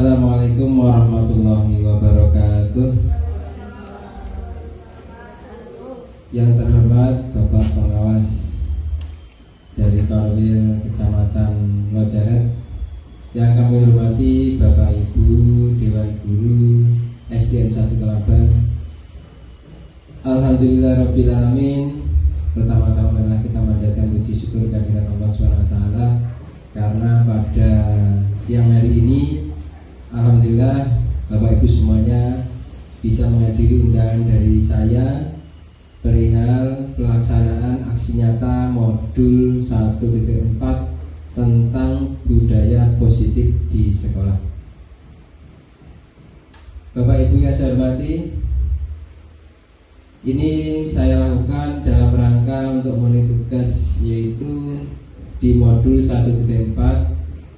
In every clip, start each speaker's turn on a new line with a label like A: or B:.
A: Assalamualaikum warahmatullahi wabarakatuh. Yang terhormat Bapak Pengawas dari Korwil Kecamatan Lojaret, yang kami hormati Bapak Ibu Dewan Guru SDN 1 Kelaban. Alhamdulillahirabbil alamin. Pertama-tama adalah kita manjatkan puji syukur kehadirat Allah SWT, karena pada siang hari ini alhamdulillah Bapak Ibu semuanya bisa menghadiri undangan dari saya perihal pelaksanaan aksi nyata modul 1.4 tentang budaya positif di sekolah. Bapak Ibu yang saya hormati, ini saya lakukan dalam rangka untuk memenuhi tugas, yaitu di modul 1.4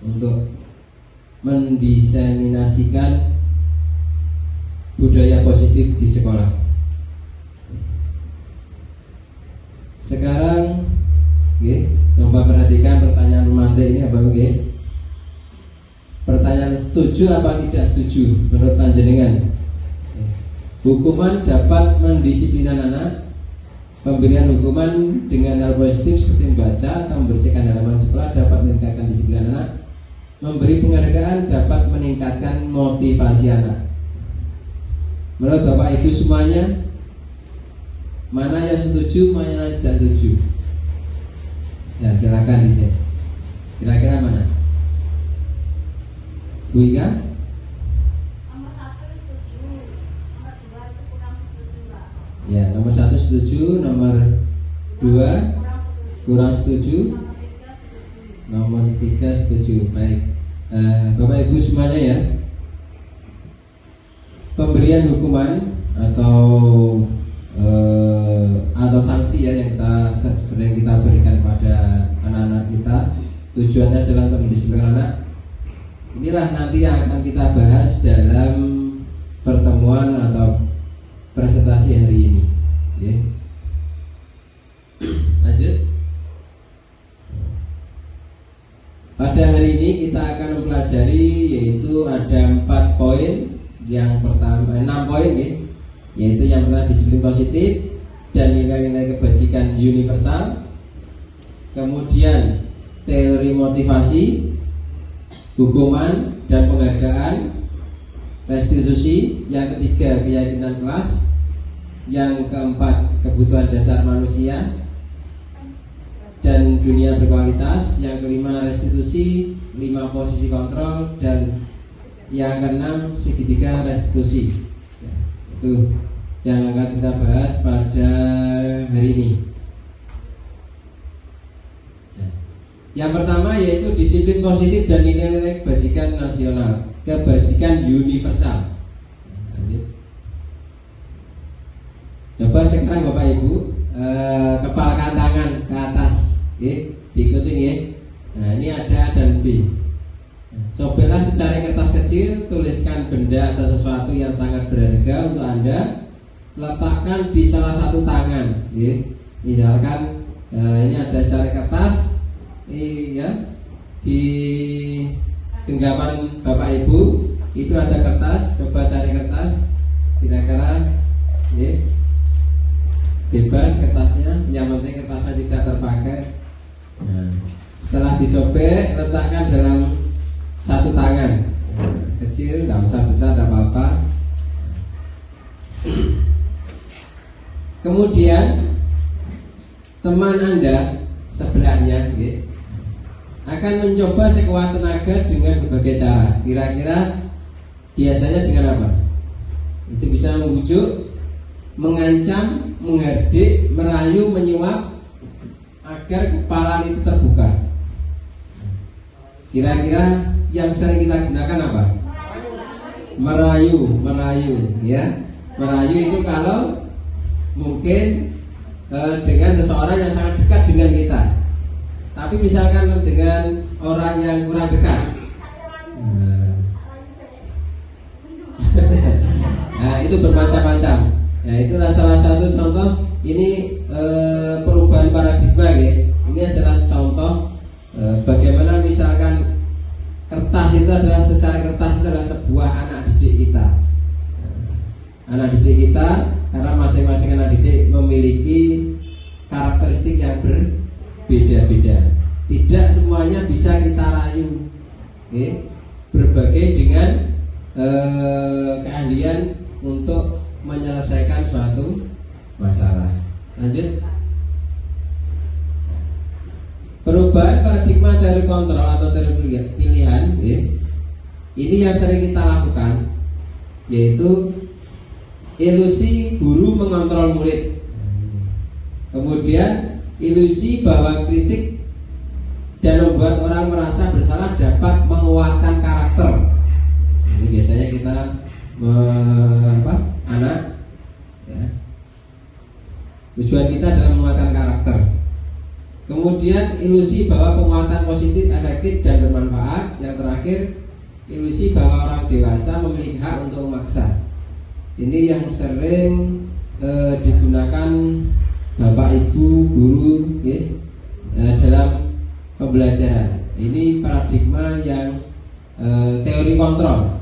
A: untuk mendiseminasikan budaya positif di sekolah. Sekarang coba perhatikan pertanyaan romantik ini apa nggih? Pertanyaan setuju apa tidak setuju menurut panjenengan? Hukuman dapat mendisiplinkan anak. Pemberian hukuman dengan hal positif seperti membaca atau membersihkan halaman sekolah dapat meningkatkan disiplin anak. Memberi penghargaan dapat meningkatkan motivasi anak. Menurut Bapak Ibu semuanya, mana yang setuju, mana yang tidak setuju? Ya, silakan di sini. Kira-kira mana? Bu Ika?
B: Nomor 1 setuju, nomor 2 itu kurang setuju, Pak.
A: Ya, nomor 1 setuju, nomor 2 kurang setuju, nomor 3 setuju. Baik, Bapak Ibu semuanya ya, pemberian hukuman atau sanksi ya yang sering kita berikan pada anak-anak kita, tujuannya adalah untuk mendisiplinkan anak. Inilah nanti yang akan kita bahas dalam pertemuan atau presentasi hari ini. Ya. Lanjut. Pada hari ini kita akan mempelajari, yaitu ada 4 poin. Yang pertama 6 poin ya. Yaitu yang pertama disiplin positif dan nilai-nilai kebajikan universal. Kemudian teori motivasi, hukuman dan penghargaan, restitusi. Yang ketiga keyakinan kelas. Yang keempat kebutuhan dasar manusia dan dunia berkualitas. Yang kelima restitusi, 5 posisi kontrol, dan yang keenam segitiga restitusi. Ya, itu yang akan kita bahas pada hari ini. Ya. Yang pertama yaitu disiplin positif dan nilai-nilai kebajikan nasional, kebajikan universal. Lanjut. Coba sekarang Bapak Ibu kepalkan tangan ke atas, diikutin ya. Nah, ini ada A dan B. Sobeklah secari kertas kecil, tuliskan benda atau sesuatu yang sangat berharga untuk Anda. Letakkan di salah satu tangan. Misalkan ini ada secari kertas, ya, di genggaman Bapak Ibu itu ada kertas. Coba cari kertas, kira-kira, bebas kertasnya, yang penting kertasnya tidak terpakai. Nah, setelah disobek, letakkan dalam satu tangan, kecil, nggak usah besar, nggak apa-apa. Kemudian teman Anda sebelahnya akan mencoba sekuat tenaga dengan berbagai cara. Kira-kira biasanya dengan apa? Itu bisa membujuk, mengancam, menghardik, merayu, menyuap agar kepala itu terbuka. Kira-kira yang sering kita gunakan apa? Merayu, ya. Merayu itu kalau mungkin dengan seseorang yang sangat dekat dengan kita. Tapi misalkan dengan orang yang kurang dekat. Nah, itu bermacam-macam. Nah, itulah salah satu contoh. Ini perubahan paradigma ya. Ini adalah contoh bagaimana misalkan kertas itu adalah secara kertas itu adalah berbagai dengan keahlian untuk menyelesaikan suatu masalah. Lanjut. Perubahan paradigma teori kontrol atau teori pilihan, ini yang sering kita lakukan, yaitu ilusi guru mengontrol murid. Kemudian ilusi bahwa kritik dan membuat orang merasa bersalah dapat menguatkan karakter. Ini biasanya kita anak, ya. Tujuan kita adalah menguatkan karakter. Kemudian ilusi bahwa penguatan positif, efektif dan bermanfaat. Yang terakhir, ilusi bahwa orang dewasa memiliki hak untuk memaksa. Ini yang sering digunakan bapak ibu guru dalam pembelajaran. Ini paradigma yang teori kontrol.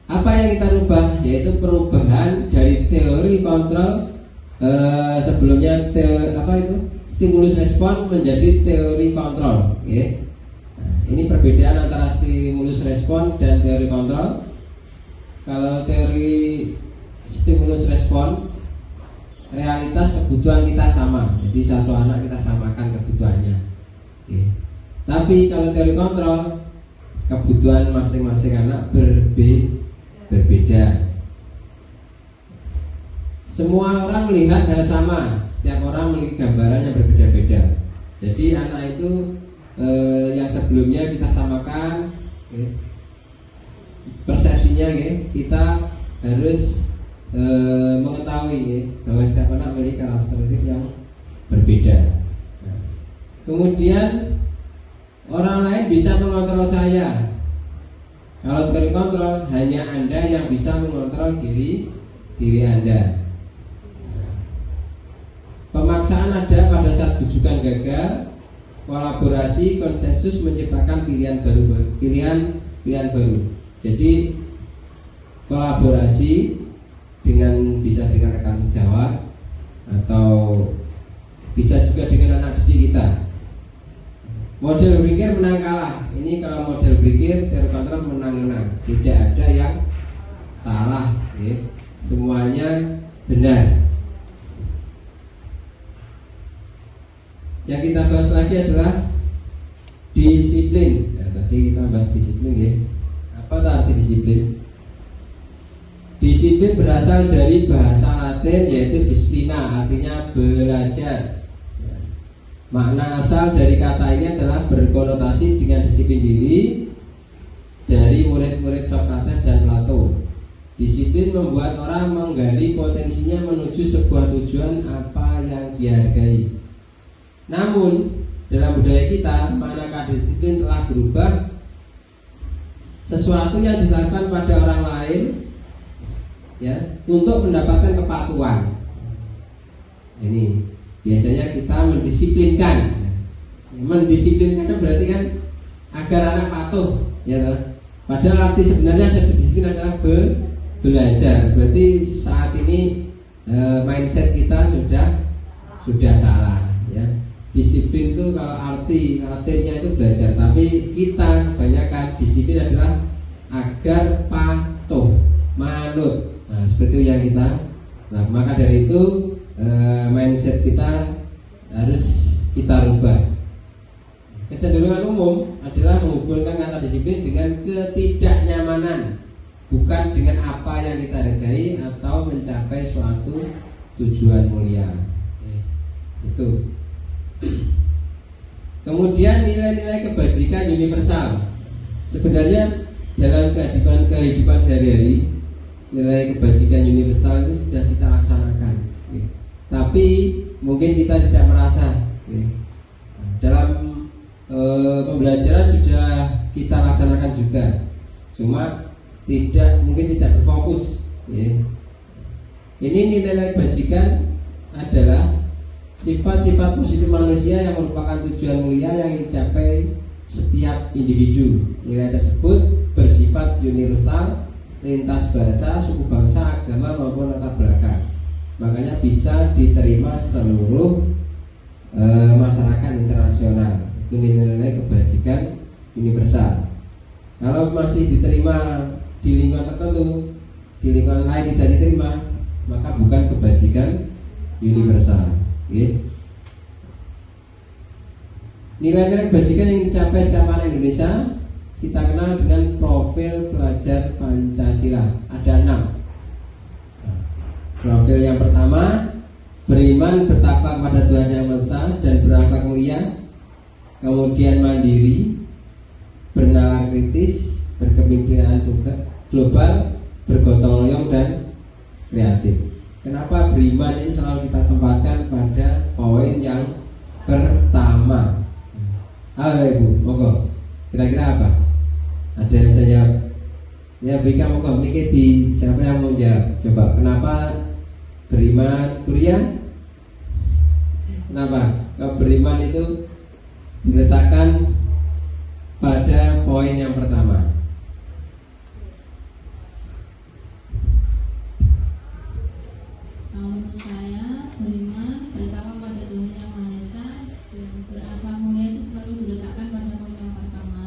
A: Apa yang kita rubah? Yaitu perubahan dari teori kontrol sebelumnya stimulus respon menjadi teori kontrol. Ini perbedaan antara stimulus respon dan teori kontrol. Kalau teori stimulus respon, realitas kebutuhan kita sama. Jadi satu anak kita samakan kebutuhannya. Tapi kalau teori kontrol, kebutuhan masing-masing anak berbeda. Semua orang melihat hal sama, setiap orang memiliki gambaran yang berbeda-beda. Jadi anak itu yang sebelumnya kita samakan, persepsinya, kita harus mengetahui bahwa setiap anak memiliki karakteristik yang berbeda. Kemudian orang lain bisa mengontrol saya. Kalau teori kontrol, hanya Anda yang bisa mengontrol diri Anda. Pemaksaan ada pada saat bujukan gagal. Kolaborasi, konsensus menciptakan pilihan baru. Jadi kolaborasi bisa dengan rekan sejawat atau bisa juga dengan anak didik kita. Model berpikir menang kalah. Ini kalau model berpikir teori kontrol menang. Tidak ada yang salah, semuanya benar. Yang kita bahas lagi adalah disiplin. Tadi kita bahas disiplin, Apa arti disiplin? Disiplin berasal dari bahasa Latin yaitu disiplina, artinya belajar. Makna asal dari kata ini adalah berkonotasi dengan disiplin diri dari murid-murid Sokrates dan Plato. Disiplin membuat orang menggali potensinya menuju sebuah tujuan apa yang dihargai. Namun dalam budaya kita, makna kata disiplin telah berubah. Sesuatu yang dilakukan pada orang lain, untuk mendapatkan kepatuhan. Ini biasanya kita mendisiplinkan. Mendisiplinkan berarti kan agar anak patuh, Padahal arti sebenarnya dari disiplin adalah belajar. Berarti saat ini mindset kita sudah salah, Disiplin itu kalau artinya itu belajar, tapi kita kebanyakan disiplin adalah agar patuh, manut. Nah, seperti itu yang kita. Nah, maka dari itu mindset kita harus kita rubah. Kecenderungan umum adalah menghubungkan kata disiplin dengan ketidaknyamanan, bukan dengan apa yang kita hargai atau mencapai suatu tujuan mulia. Itu. Kemudian nilai-nilai kebajikan universal. Sebenarnya dalam kehidupan sehari-hari, nilai kebajikan universal itu sudah kita laksanakan, tapi mungkin kita tidak merasa. Dalam pembelajaran sudah kita laksanakan juga, cuma mungkin tidak berfokus. Ini nilai kebajikan adalah sifat-sifat positif manusia yang merupakan tujuan mulia yang dicapai setiap individu. Nilai tersebut bersifat universal, lintas bahasa, suku bangsa, agama maupun latar belakang. Makanya bisa diterima seluruh masyarakat internasional. Itu nilai-nilai kebajikan universal. Kalau masih diterima di lingkungan tertentu, di lingkungan lain tidak diterima, maka bukan kebajikan universal. Nilai-nilai kebajikan yang dicapai setiap anak Indonesia kita kenal dengan profil pelajar Pancasila. Ada 6. Profil yang pertama, beriman, bertakwa kepada Tuhan Yang Maha Esa dan berakhlak mulia. Kemudian mandiri, bernalar kritis, berkepemimpinan global, bergotong royong dan kreatif. Kenapa beriman ini selalu kita tempatkan pada poin yang pertama? Halo Ibu, monggo. Kira-kira apa? Ada yang bisa jawab? Ya, berikan monggo. Mikir di siapa yang mau jawab? Coba. Kenapa beriman, Kurian? Kenapa? Kalau beriman itu diletakkan pada poin yang pertama.
C: Kalau menurut saya, beriman, bertakwa pada Tuhan Yang Maha Esa dan berakhlak mulia itu selalu diletakkan pada poin yang pertama,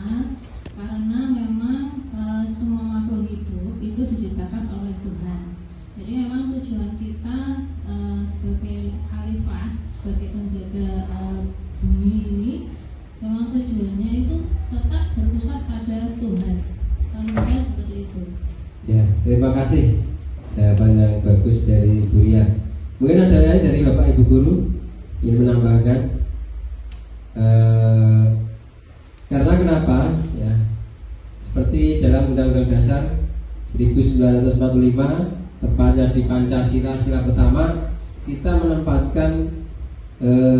C: karena memang semua makhluk hidup itu diciptakan oleh Tuhan. Jadi memang tujuan kita sebagai khalifah, sebagai penjaga bumi ini, memang tujuannya itu tetap berpusat pada Tuhan. Kalau menurut saya seperti itu.
A: Ya, terima kasih. Jawaban yang bagus dari Bu Ria. Mungkin ada lain dari Bapak Ibu Guru ingin menambahkan. Karena kenapa? Ya, seperti dalam Undang-Undang Dasar 1945, tepatnya di Pancasila sila pertama, kita menempatkan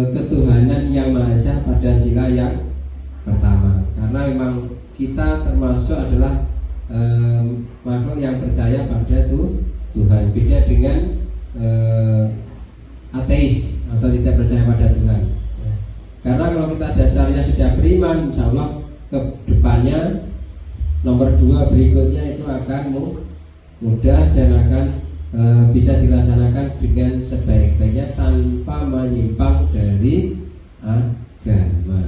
A: ketuhanan Yang Maha Esa pada sila yang pertama. Karena memang kita termasuk adalah makhluk yang percaya pada Tuhan. Beda dengan ateis atau tidak percaya pada Tuhan. Karena kalau kita dasarnya sudah beriman, insya Allah ke depannya nomor 2 berikutnya itu akan mudah dan akan bisa dilaksanakan dengan sebaik-baiknya tanpa menyimpang dari agama.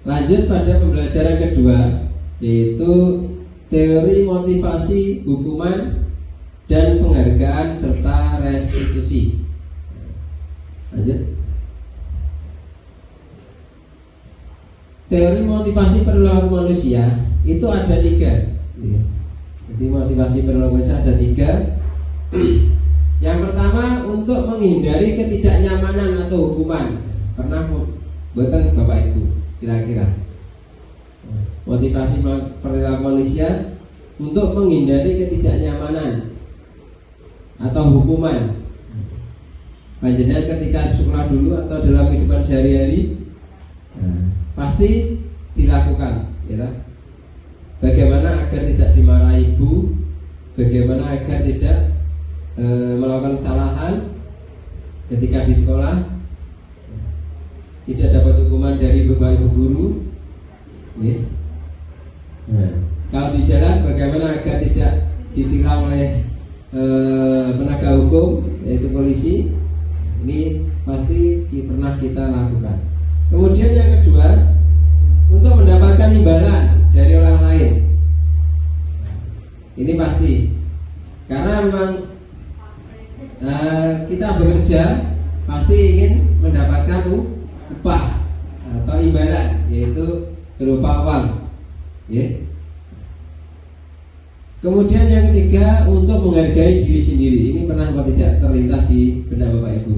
A: Lanjut pada pembelajaran kedua, yaitu teori motivasi hukuman dan penghargaan serta restitusi. Lanjut. Teori motivasi perilaku manusia itu ada 3. Jadi motivasi perilaku manusia ada 3. Yang pertama, untuk menghindari ketidaknyamanan atau hukuman. Pernah buatan Bapak Ibu kira-kira motivasi perilaku manusia untuk menghindari ketidaknyamanan atau hukuman. Panjenengan ketika sekolah dulu atau dalam kehidupan sehari-hari pasti dilakukan, ya. Bagaimana agar tidak dimarahi ibu, bagaimana agar tidak melakukan kesalahan ketika di sekolah, tidak dapat hukuman dari bapak ibu guru, ya. Kalau di jalan bagaimana agar tidak ditilang oleh penegak hukum, yaitu polisi. Ini pasti pernah kita lakukan. Kemudian yang kedua, untuk mendapatkan imbalan dari orang lain. Ini pasti, karena memang kita bekerja pasti ingin mendapatkan upah atau imbalan, yaitu berupa uang, ya. Kemudian yang ketiga, untuk menghargai diri sendiri. Ini pernah atau tidak terlintas di benak Bapak Ibu?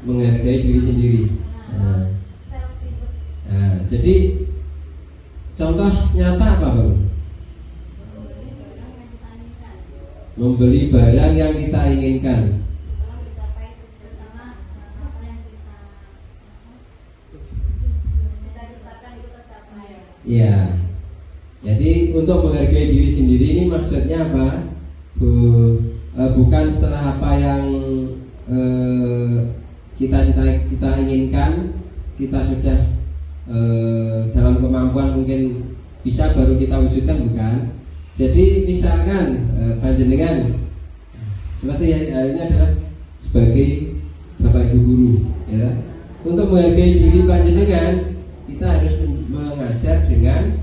A: Menghargai diri sendiri. Jadi contoh nyata apa Bapak? Membeli barang yang kita inginkan. Ya. Jadi untuk menghargai diri sendiri ini maksudnya apa? Bukan setelah apa yang cita-cita kita inginkan, kita sudah dalam kemampuan mungkin bisa baru kita wujudkan, bukan. Jadi misalkan panjenengan Seperti yang ini adalah sebagai bapak ibu guru, ya. Untuk menghargai diri panjenengan, kita harus mengajar dengan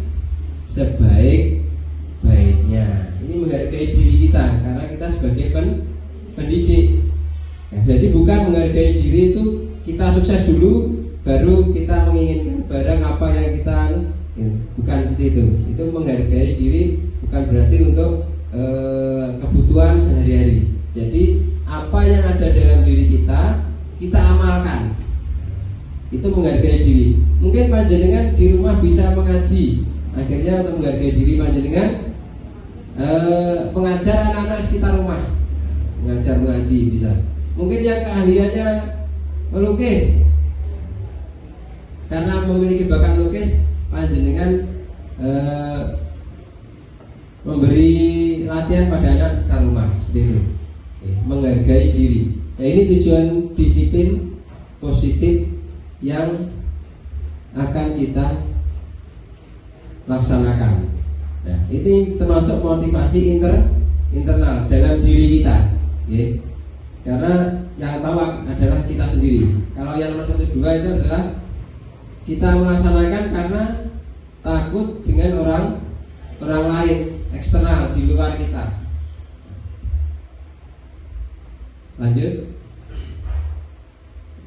A: sebaik-baiknya. Ini menghargai diri kita karena kita sebagai pendidik. Ya, jadi bukan menghargai diri itu kita sukses dulu, baru kita menginginkan barang apa yang kita, ya, bukan seperti itu. Itu menghargai diri bukan berarti untuk kebutuhan sehari-hari. Jadi apa yang ada dalam diri kita amalkan. Itu menghargai diri. Mungkin panjenengan di rumah bisa mengaji. Akhirnya untuk menghargai diri panjenengan mengajar anak-anak sekitar rumah, mengajar mengaji bisa. Mungkin yang keahliannya melukis, karena memiliki bakat melukis, panjenengan memberi latihan pada anak sekitar rumah, seperti itu. Menghargai diri. Nah, ini tujuan disiplin positif yang akan kita laksanakan. Nah, ini termasuk motivasi internal dalam diri kita, ya. Karena yang tahu adalah kita sendiri. Kalau yang nomor 1, 2 itu adalah kita melaksanakan karena takut dengan orang lain, eksternal di luar kita. Lanjut.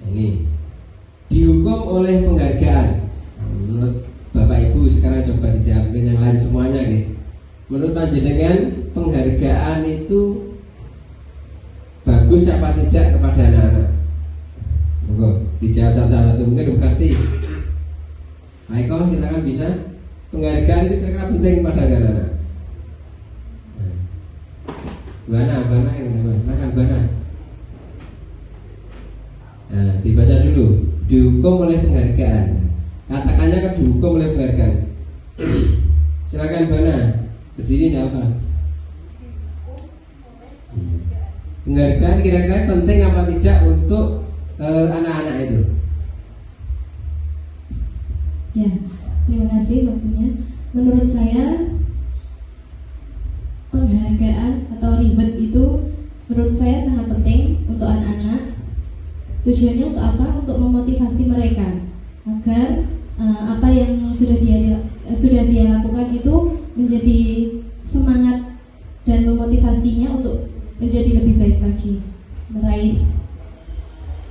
A: Ini dihukum oleh penghargaan. Menurut Bapak Ibu sekarang coba dijawab yang lain semuanya, nih. Menurut panjenengan penghargaan itu bagus apa tidak kepada anak-anak? Monggo dijawab satu-satu, mungkin berarti. Aiko silakan bisa. Penghargaan itu kira-kira penting kepada anak-anak. Bana yang Mas, silakan Bana. Nah, dibaca dulu. Dihukum oleh penghargaan. Katakannya kan dihukum oleh penghargaan. Silakan Bana. Berdiri enggak apa? Penghargaan kira-kira penting apa tidak untuk anak-anak itu?
D: Ya, terima kasih waktunya. Menurut saya penghargaan atau reward itu menurut saya sangat penting untuk anak-anak. Tujuannya untuk apa? Untuk memotivasi mereka agar apa yang sudah dia lakukan itu menjadi semangat dan memotivasinya untuk menjadi lebih baik lagi, meraih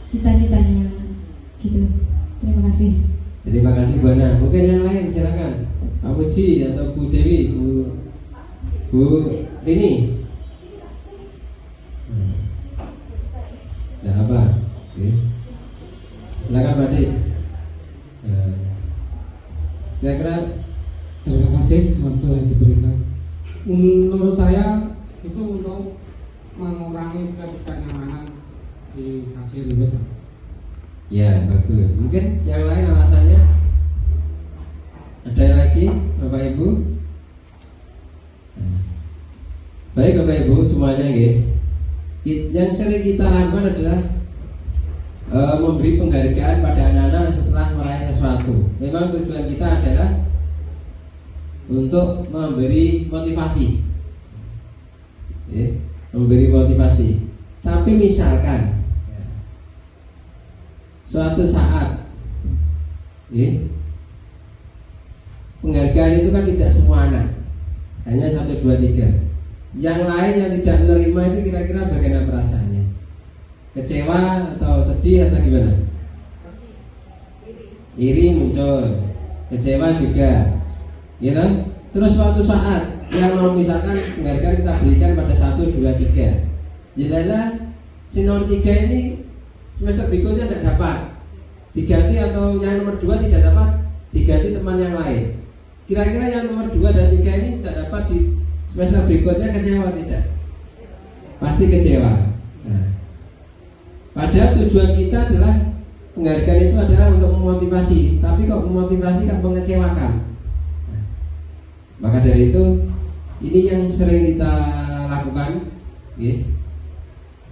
D: cita-citanya gitu. Terima kasih.
A: Terima kasih Bu Ana. Mungkin yang lain silakan. Pak Puji atau Bu Dewi, Bu Rini. Nah apa? Oke. Silakan Pak Dik. Kira-kira.
E: Terima kasih waktu yang diberikan. Menurut saya itu untuk mengurangi ketidaknyamanan di hasil reward.
A: Ya bagus. Mungkin yang lain alasannya ada lagi Bapak Ibu? Baik Bapak Ibu semuanya ya. Yang sering kita lakukan adalah memberi penghargaan pada anak-anak setelah meraih sesuatu. Memang tujuan kita adalah untuk memberi motivasi, ya, memberi motivasi. Tapi misalkan suatu saat, ya, penghargaan itu kan tidak semua anak, hanya 1, 2, 3. Yang lain yang tidak menerima itu kira-kira bagaimana perasaannya? Kecewa atau sedih atau gimana? Iri muncul, kecewa juga, gitu. Terus suatu saat yang mau misalkan penghargaan kita berikan pada 1, 2, 3, jadilah si nomor 3 ini semester berikutnya tidak dapat, diganti, atau yang nomor 2 tidak dapat, diganti teman yang lain. Kira-kira yang nomor 2 dan 3 ini tidak dapat di semester berikutnya, kecewa tidak? Pasti kecewa. Nah, padahal tujuan kita adalah penghargaan itu adalah untuk memotivasi, tapi kok memotivasi kan mengecewakan. Nah, maka dari itu ini yang sering kita lakukan, ya.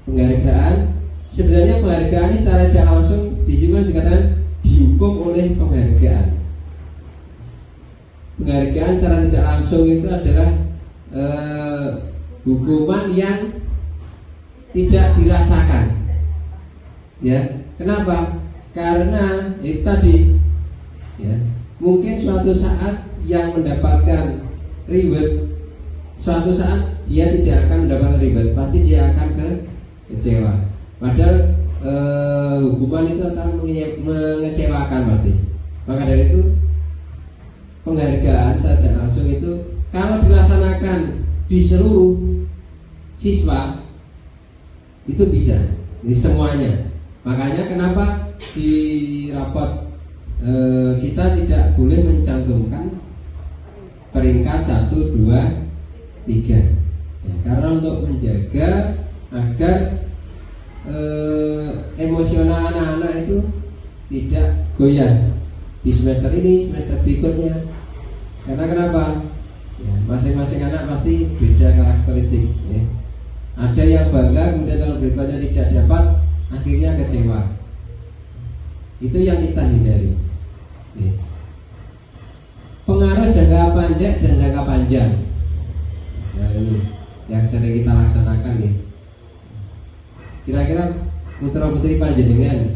A: Penghargaan. Sebenarnya penghargaan ini secara tidak langsung di sini dikatakan dihukum oleh penghargaan. Penghargaan secara tidak langsung itu adalah hukuman yang tidak dirasakan. Ya, kenapa? Karena itu tadi, ya, mungkin suatu saat yang mendapatkan reward, suatu saat dia tidak akan mendapatkan reward, pasti dia akan kecewa. Padahal hukuman itu akan mengecewakan pasti. Maka dari itu penghargaan saja langsung itu kalau dilaksanakan di seluruh siswa itu bisa di semuanya. Makanya kenapa di rapot kita tidak boleh mencantumkan peringkat 1, 2, 3 ya, karena untuk menjaga agar emosional anak-anak itu tidak goyah di semester ini, semester berikutnya. Karena kenapa? Ya, masing-masing anak pasti beda karakteristik ya. Ada yang bangga kemudian tahun berikutnya tidak dapat, akhirnya kecewa. Itu yang kita hindari ya. Pengaruh jangka pendek dan jangka panjang. Nah ini yang sering kita laksanakan ya. Kira-kira putra putri panjenengan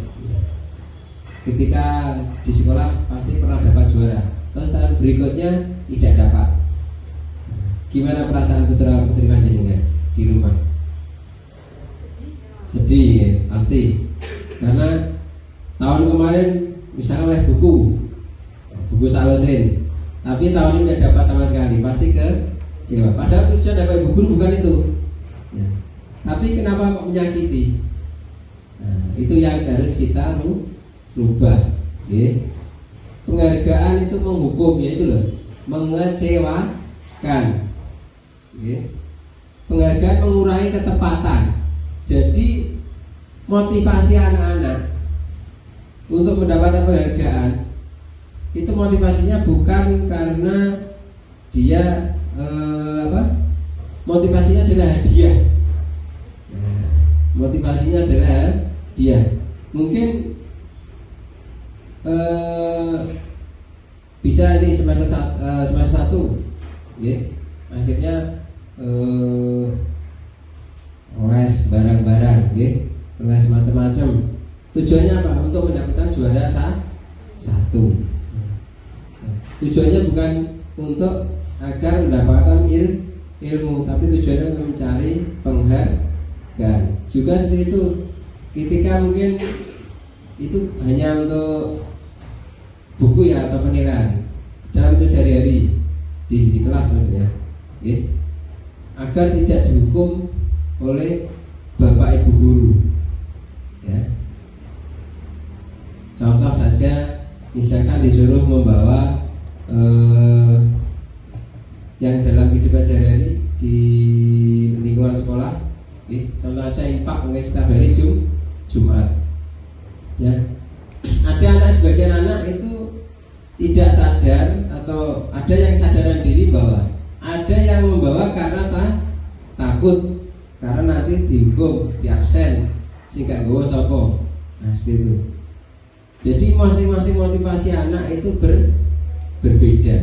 A: ketika di sekolah pasti pernah dapat juara, terus tahun berikutnya tidak dapat. Gimana perasaan putra putri panjenengan di rumah? Sedih ya, pasti. Karena tahun kemarin misalnya oleh buku Salosin, tapi tahun ini tidak dapat sama sekali, pasti kecewa. Padahal tujuan dapat buku bukan itu ya. Tapi kenapa kok menyakiti? Nah, itu yang harus kita rubah ya. Penghargaan itu menghukum, ya itu loh, mengecewakan ya. Penghargaan mengurangi ketepatan. Jadi motivasi anak-anak untuk mendapatkan penghargaan itu motivasinya bukan karena dia motivasinya adalah hadiah. Nah, motivasinya adalah dia. Mungkin bisa ini semester 1 ya. Akhirnya les barang-barang ya, les macam-macam. Tujuannya apa? Untuk mendapatkan juara 1. Tujuannya bukan untuk agar mendapatkan ilmu, tapi tujuannya untuk mencari penghargaan. Juga seperti itu, ketika mungkin itu hanya untuk buku ya atau penilaian dalam itu sehari-hari di kelas maksudnya, ya, agar tidak dihukum oleh bapak ibu guru. Ya. Contoh saja, misalkan disuruh membawa yang dalam kehidupan sehari-hari di lingkungan sekolah, ya. Contoh aja infak setiap hari Jumat. Ya. Ada sebagian anak itu tidak sadar atau ada yang kesadaran diri bahwa ada yang membawa karena takut, karena nanti dihukum, diabsen, sehingga gue sopo. Nah seperti itu. Jadi masing-masing motivasi anak itu berbeda.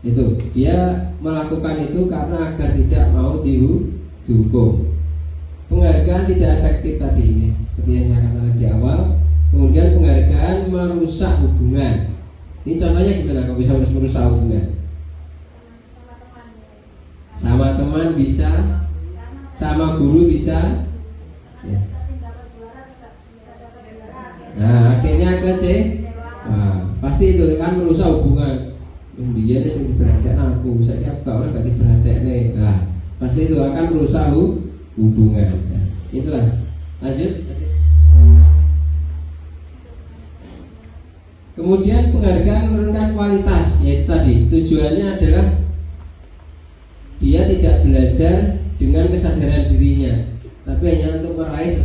A: Itu dia melakukan itu karena agar tidak mau dihukum. Penghargaan tidak efektif tadi ini, seperti yang saya katakan di awal. Kemudian penghargaan merusak hubungan. Ini contohnya gimana kalau bisa merusak hubungan? Sama teman bisa, sama guru bisa ya. Nah akhirnya nah, pasti itu kan merusak hubungan. Dia ini sing diperhatikan aku, saya kau lah gak diperhatikan nih. Nah pasti itu akan merusak hubungan. Nah, itulah. Lanjut. Kemudian penghargaan menurunkan kualitas, yaitu tadi tujuannya adalah dia tidak belajar dengan kesadaran dirinya, tapi hanya untuk meraih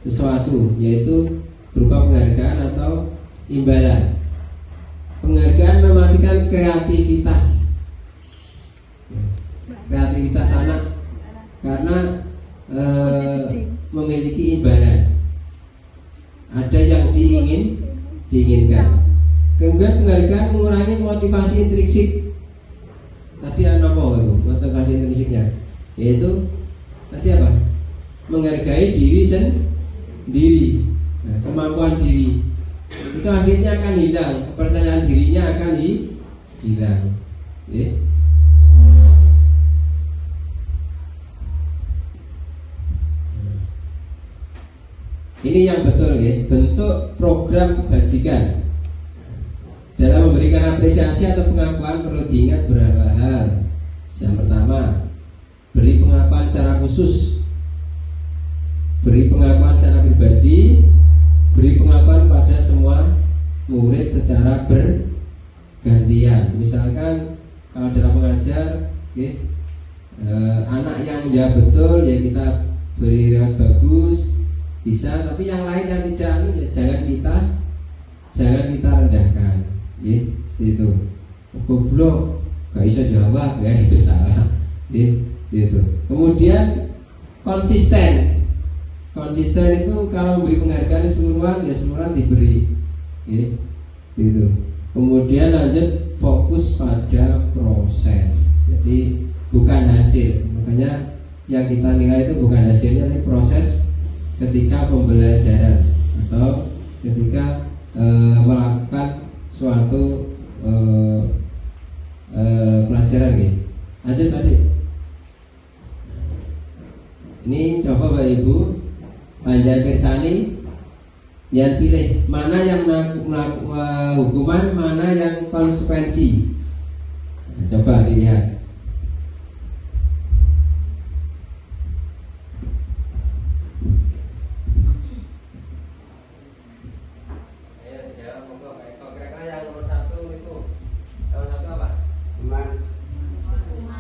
A: sesuatu, yaitu berupa penghargaan atau imbalan. Penghargaan mematikan kreativitas anak karena memiliki imbalan. Ada yang diinginkan. Kemudian penghargaan mengurangi motivasi intrinsik. Tadi apa itu motivasi intrinsiknya? Yaitu diri sendiri. Nah, kemampuan diri itu akhirnya akan hilang, kepercayaan dirinya akan hilang. Ini yang betul ya, bentuk program kebajikan. Dalam memberikan apresiasi atau pengakuan perlu diingat beberapa hal. Yang pertama, beri pengakuan secara khusus, beri pengakuan secara pribadi, beri pengakuan pada semua murid secara bergantian. Misalkan kalau dalam mengajar, anak yang menjawab betul ya kita beri nilai bagus, bisa. Tapi yang lain yang tidak, ya jangan kita rendahkan. Itu goblok, gak bisa jawab, ya itu salah. Itu. Kemudian konsisten itu kalau memberi penghargaan keseluruhan ya keseluruhan diberi. Itu. Kemudian lanjut fokus pada proses. Jadi bukan hasil. Makanya yang kita nilai itu bukan hasilnya, tapi proses ketika pembelajaran atau ketika melakukan suatu pelajaran gitu. Lanjut adik. Ini coba Bapak Ibu Panjar Kirsani yang pilih mana yang hukuman, mana yang konsekuensi. Nah, coba dilihat.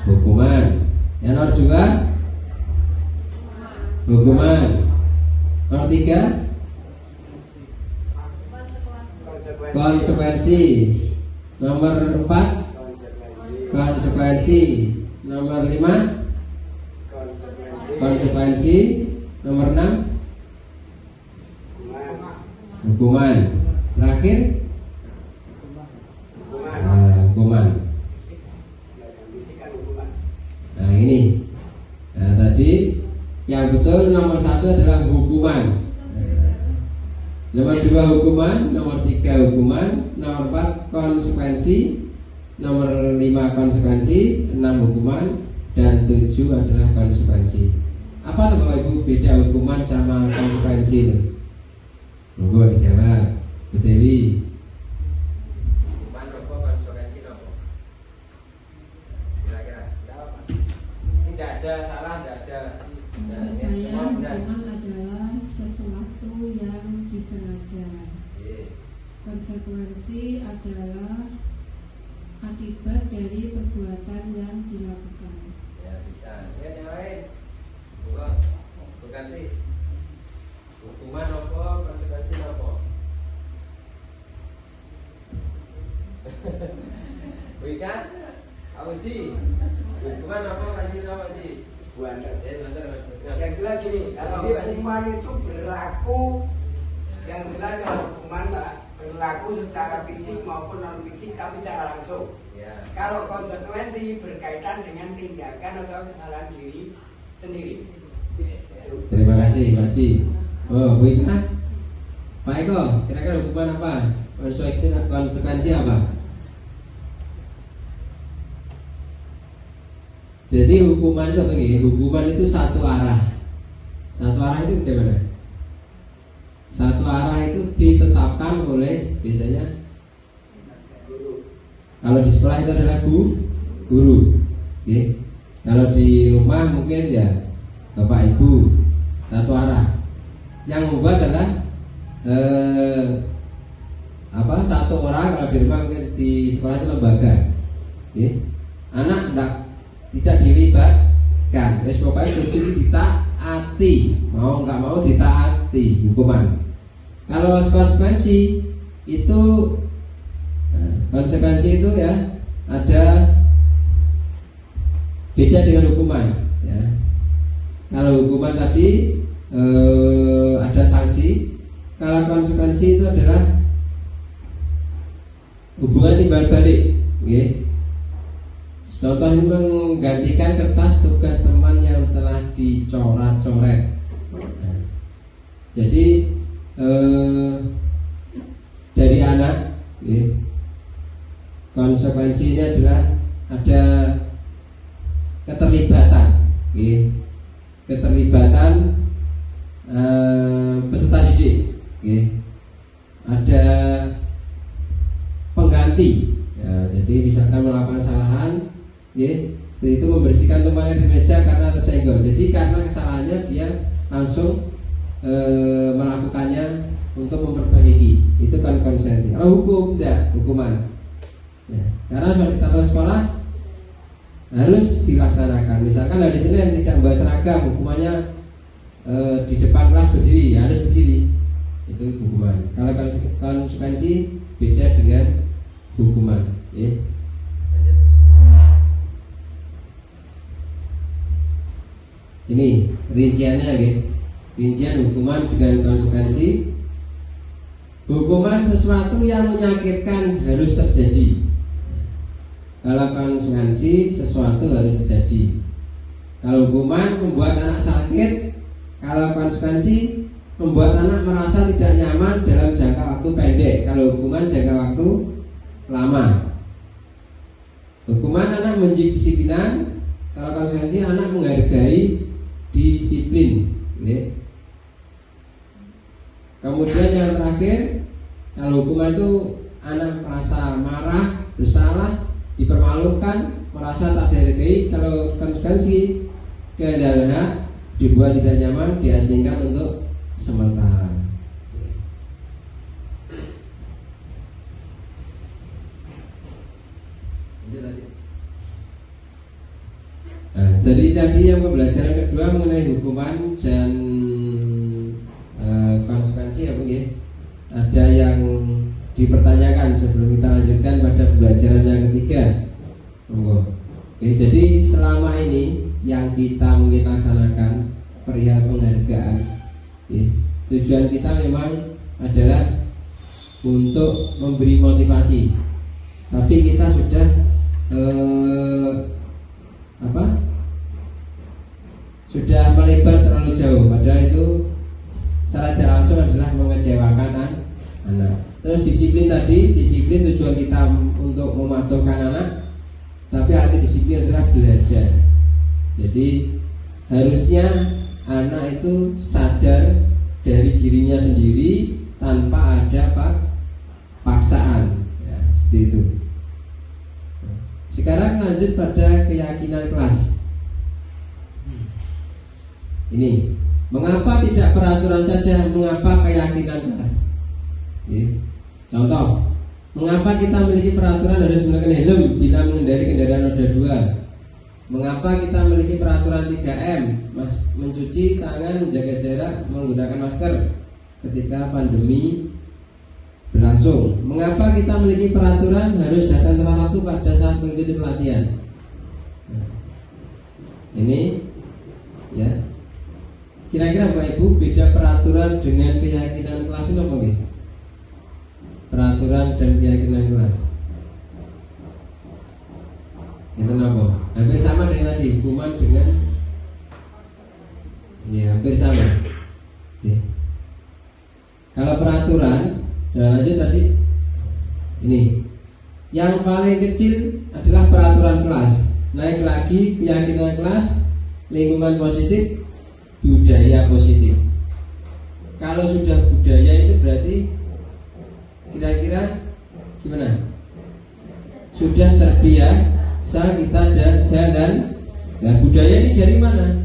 A: Hukuman. Yang nomor 2 hukuman. Nomor 3 konsekuensi. Nomor 4 konsekuensi. Nomor 5 konsekuensi. Nomor 6 hukuman. Terakhir hukuman. Nah ini. Nah tadi yang betul nomor 1 adalah hukuman. Nomor 2 hukuman, nomor 3 hukuman, nomor 4 konsekuensi, nomor 5 konsekuensi, 6 hukuman, dan 7 adalah konsekuensi. Apa tuh Bapak Ibu beda hukuman sama konsekuensi itu? Monggo dijawab, Bu Dewi. Hukuman apa, konsekuensi apa? Kira-kira? Tidak ada salah, tidak ada.
F: Menurut saya hukuman adalah sesuatu yang disengaja. Konsekuensi adalah akibat dari perbuatan yang dilakukan.
A: Ya bisa. Ya yang lain. Ganti. Hukuman apa, konsekuensi apa? Wika, apa sih? Hukuman apa, konsekuensi apa sih?
G: Yang jelas gini, kalau hukuman itu berlaku, yang jelas kalau hukuman berlaku secara fisik maupun non fisik tapi secara langsung.
A: Ya.
G: Kalau konsekuensi berkaitan dengan tindakan atau kesalahan diri sendiri.
A: Terima kasih, Pak Haji. Oh, Bu Ika, Pak Eko, kira-kira hukuman apa? Konsekuensi apa? Jadi hukuman itu begini, hukuman itu satu arah. Satu arah itu bagaimana? Satu arah itu ditetapkan oleh biasanya kalau di sekolah itu adalah guru. Okay. Kalau di rumah mungkin ya Bapak Ibu. Satu arah. Yang membuat adalah satu orang. Kalau di rumah mungkin di sekolah itu lembaga. Okay. Anak tidak dilibatkan. Wes pokoknya kudu ditaati, mau nggak mau ditaati hukuman. Kalau konsekuensi itu ya ada beda dengan hukuman. Ya. Kalau hukuman tadi ada sanksi, kalau konsekuensi itu adalah hubungan timbal balik. Okay. Contoh ini menggantikan kertas tugas teman yang telah dicoret-coret. Jadi dari anak, konsekuensinya adalah ada keterlibatan, keterlibatan peserta didik, ada pengganti. Ya, jadi misalkan melakukan kesalahan, itu membersihkan tumpahan di meja karena tersenggol. Jadi karena kesalahannya dia langsung melakukannya untuk memperbaiki. Itu kan konsekuensi. Kalau hukum tidak, hukuman. Ya, karena sudah ditambah sekolah harus dilaksanakan. Misalkan dari sini yang tidak membawa seragam, hukumannya di depan kelas berdiri, harus berdiri. Itu hukuman. Kalau konsekuensi beda dengan hukuman. Ini rinciannya, rincian hukuman dengan konsekuensi. Hukuman sesuatu yang menyakitkan harus terjadi. Kalau konsekuensi sesuatu harus terjadi. Kalau hukuman membuat anak sakit, kalau konsekuensi membuat anak merasa tidak nyaman dalam jangka waktu pendek. Kalau hukuman jangka waktu lama. Hukuman anak menjadi disiplinan, kalau konsekuensi anak menghargai disiplin. Kemudian yang terakhir, kalau hukuman itu anak merasa marah, bersalah, dipermalukan, merasa tak dihargai. Kalau konsekuensi kehendak dibuat tidak nyaman, diasingkan untuk sementara. Dari tadi yang pembelajaran kedua mengenai hukuman dan konsekuensi, ada yang dipertanyakan sebelum kita lanjutkan pada pembelajaran yang ketiga. Jadi selama ini yang kita mungkin laksanakan perihal penghargaan, tujuan kita memang adalah untuk memberi motivasi. Tapi kita sudah sudah melebar terlalu jauh. Padahal itu secara tidak langsung adalah mengecewakan anak. Terus disiplin tadi, disiplin tujuan kita untuk mematuhkan anak, tapi arti disiplin adalah belajar. Jadi harusnya anak itu sadar dari dirinya sendiri tanpa ada paksaan, ya, seperti itu. Sekarang lanjut pada keyakinan kelas. Ini, mengapa tidak peraturan saja, mengapa keyakinan kelas? Contoh, mengapa kita memiliki peraturan harus menggunakan helm bila mengendari kendaraan roda 2? Mengapa kita memiliki peraturan 3M, mencuci tangan, menjaga jarak, menggunakan masker ketika pandemi berlangsung? Mengapa kita memiliki peraturan harus datang tepat waktu pada saat mengikuti pelatihan? Ini, ya. Kira-kira Bapak Ibu, beda peraturan dengan keyakinan kelas itu apa nih? Peraturan dan keyakinan kelas itu apa? Hampir sama dengan tadi, hukuman dengan, ya hampir sama. Kalau peraturan, dan lanjut tadi, ini yang paling kecil adalah peraturan kelas. Naik lagi keyakinan kelas, lingkungan positif, budaya positif. Kalau sudah budaya itu berarti kira-kira gimana? Sudah terbiasa kita jalan. Nah, budaya ini dari mana?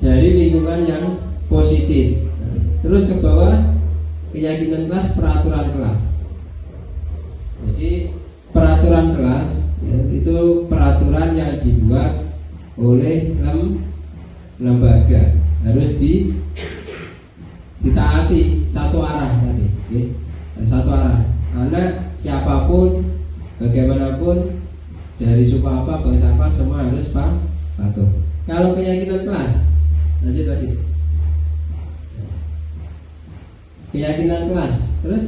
A: Dari lingkungan yang positif. Terus ke bawah keyakinan kelas, peraturan kelas. Jadi peraturan kelas, ya, itu peraturan yang dibuat oleh lembaga, harus ditaati satu arah tadi, satu arah. Anak siapapun, bagaimanapun, dari suku apa, bangsa apa, semua harus patuh. Kalau keyakinan kelas, lanjut tadi. Keyakinan kelas, terus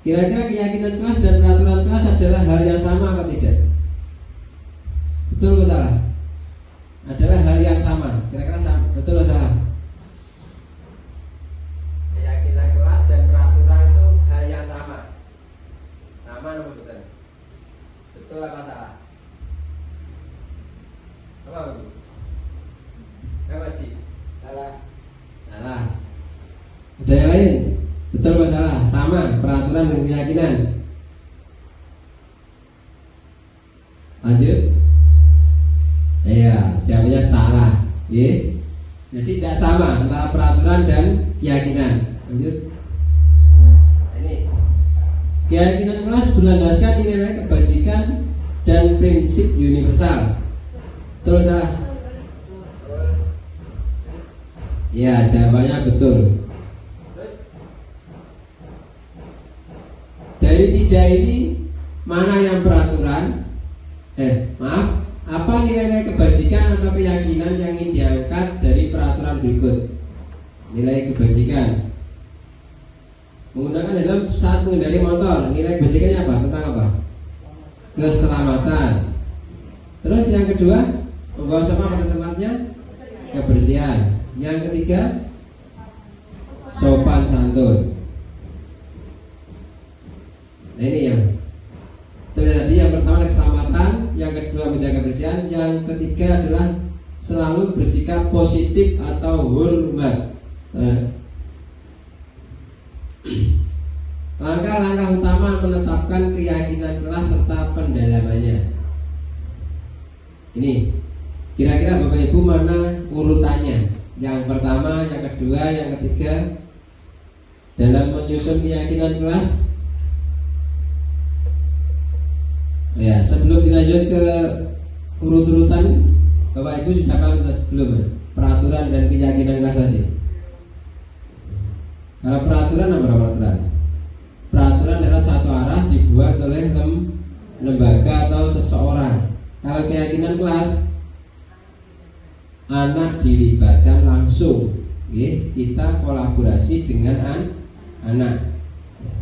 A: kira-kira keyakinan kelas dan peraturan kelas adalah hal yang sama apa tidak? Betul atau salah? Adalah hal yang sama. Kira-kira sama. Betul atau salah?
H: Keyakinan kelas dan peraturan itu hal yang sama. Sama nomor betul. Betul apa salah? Apa Bu? Apa sih?
G: Salah.
A: Salah. Ada yang lain? Betul atau salah? Sama peraturan dan keyakinan. Lanjut. Iya, jawabnya salah. Jadi tidak sama antara peraturan dan keyakinan. Lanjut. Ini keyakinan kelas berlandaskan nilai kebajikan dan prinsip universal. Betul salah? Ya, jawabannya betul. Dari tiga ini mana yang peraturan? Apa nilai kebajikan atau keyakinan yang ingin diangkat dari peraturan berikut? Nilai kebajikan menggunakan helm saat mengendari motor. Nilai kebajikannya apa? Tentang apa? Keselamatan. Terus yang kedua, membawa sampah pada tempatnya, kebersihan. Yang ketiga, sopan santun. Nah, ini yang tadi yang pertama keselamatan, yang kedua menjaga kebersihan, yang ketiga adalah selalu bersikap positif atau hormat. Langkah-langkah utama menetapkan keyakinan kelas serta pendalamannya. Ini kira-kira Bapak Ibu mana urutannya? Yang pertama, yang kedua, yang ketiga dalam menyusun keyakinan kelas. Ya, sebelum dilanjut ke urut-urutan, Bapak Ibu sudah paham belum? Peraturan dan keyakinan kelas tadi. Kalau peraturan apa peraturan? Peraturan adalah satu arah dibuat oleh lembaga atau seseorang. Kalau keyakinan kelas, anak dilibatkan langsung. Kita kolaborasi dengan anak.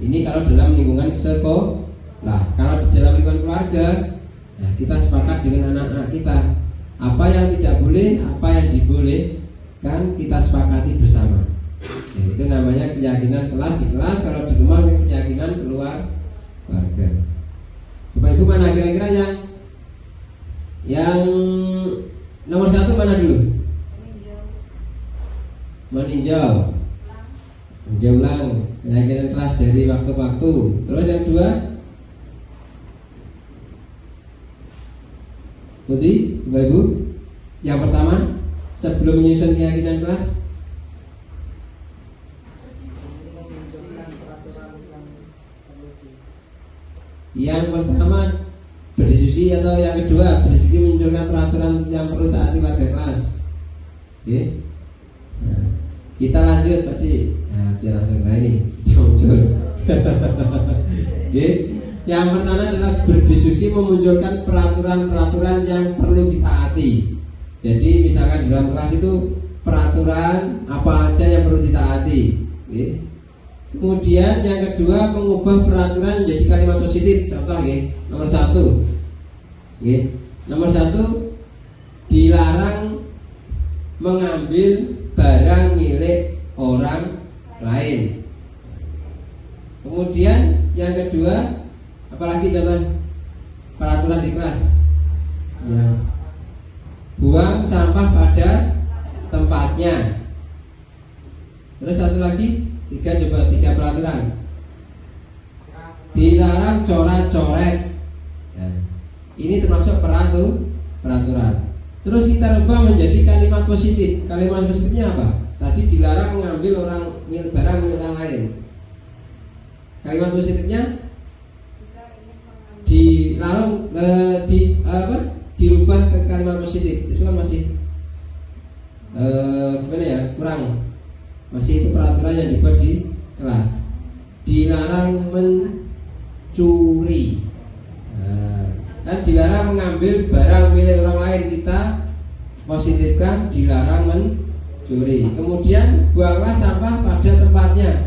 A: Ini kalau dalam lingkungan sekolah. Kalau di dalam lingkungan keluarga, kita sepakat dengan anak-anak kita. Apa yang tidak boleh, apa yang dibolehkan, kita sepakati bersama. Itu namanya keyakinan kelas di kelas. Kalau di rumah keyakinan keluarga. Coba Ibu mana kira-kira yang nomor satu mana dulu? Meninjau ulang keyakinan kelas dari waktu ke waktu. Terus yang kedua, Putih, Bapak Ibu. Yang pertama, sebelum menyusun keyakinan kelas, yang pertama berdiskusi, atau yang kedua berdiskusi menunjukkan peraturan yang perlu taati pada kelas. Nah, kita lanjut tadi. Biar langsung ini muncul. Yang pertama adalah berdiskusi memunculkan peraturan-peraturan yang perlu ditaati. Jadi misalkan dalam kelas itu peraturan apa aja yang perlu ditaati. Kemudian yang kedua, mengubah peraturan menjadi kalimat positif. Contoh nomor satu. Nomor satu, dilarang mengambil barang milik orang lain. Kemudian yang kedua, apalagi contoh peraturan di kelas, buang sampah pada tempatnya. Terus satu lagi, tiga peraturan, dilarang coret-coret. Ini termasuk peraturan. Terus kita rubah menjadi kalimat positif. Kalimat positifnya apa? Tadi dilarang mengambil barang milik orang lain. Kalimat positifnya dilarang dirubah ke kalimat positif. Itu kan masih kurang. Masih itu peraturan yang dibuat di kelas. Dilarang mencuri. Kan dilarang mengambil barang milik orang lain, kita positifkan dilarang mencuri. Kemudian buanglah sampah pada tempatnya.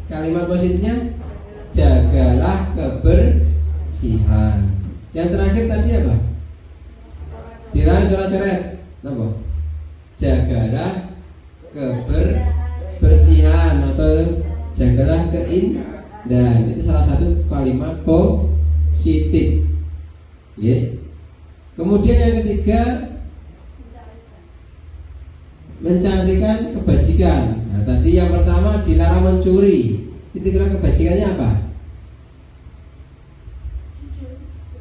A: Kalimat positifnya jagalah kebersihan. Yang terakhir tadi apa? Dilarang coret-coret. Napa? Jagalah kebersihan atau jagalah keindahan. Itu salah satu kalimat positif. Ya. Kemudian yang ketiga, mencarikan kebajikan. Nah, tadi yang pertama dilarang mencuri. Itu kira kebajikannya apa?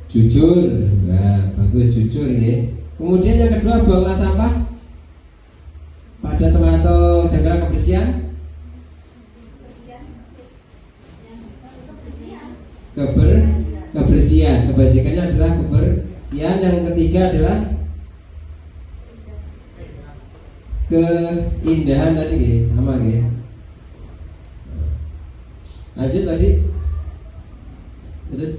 A: Jujur. Nah, bagus jujur ini. Kemudian yang kedua, buanglah sampah pada tempat atau jagalah kebersihan. Kebersihan. Kebajikannya adalah kebersihan. Yang ketiga adalah keindahan tadi ya, sama ya. Lanjut tadi. Terus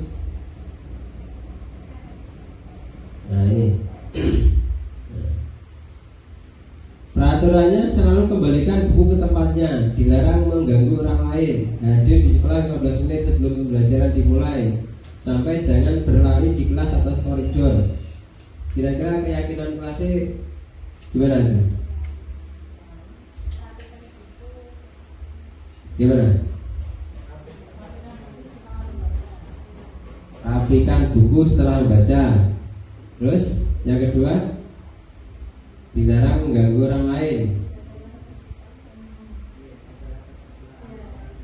A: nah ini peraturannya selalu kembalikan buku ke tempatnya, dilarang mengganggu orang lain, hadir di sekolah 15 menit sebelum pembelajaran dimulai, sampai jangan berlari di kelas atau koridor. Kira-kira keyakinan kelasnya gimana tuh? Gimana? Rapikan buku setelah membaca. Terus yang kedua, dilarang mengganggu orang lain.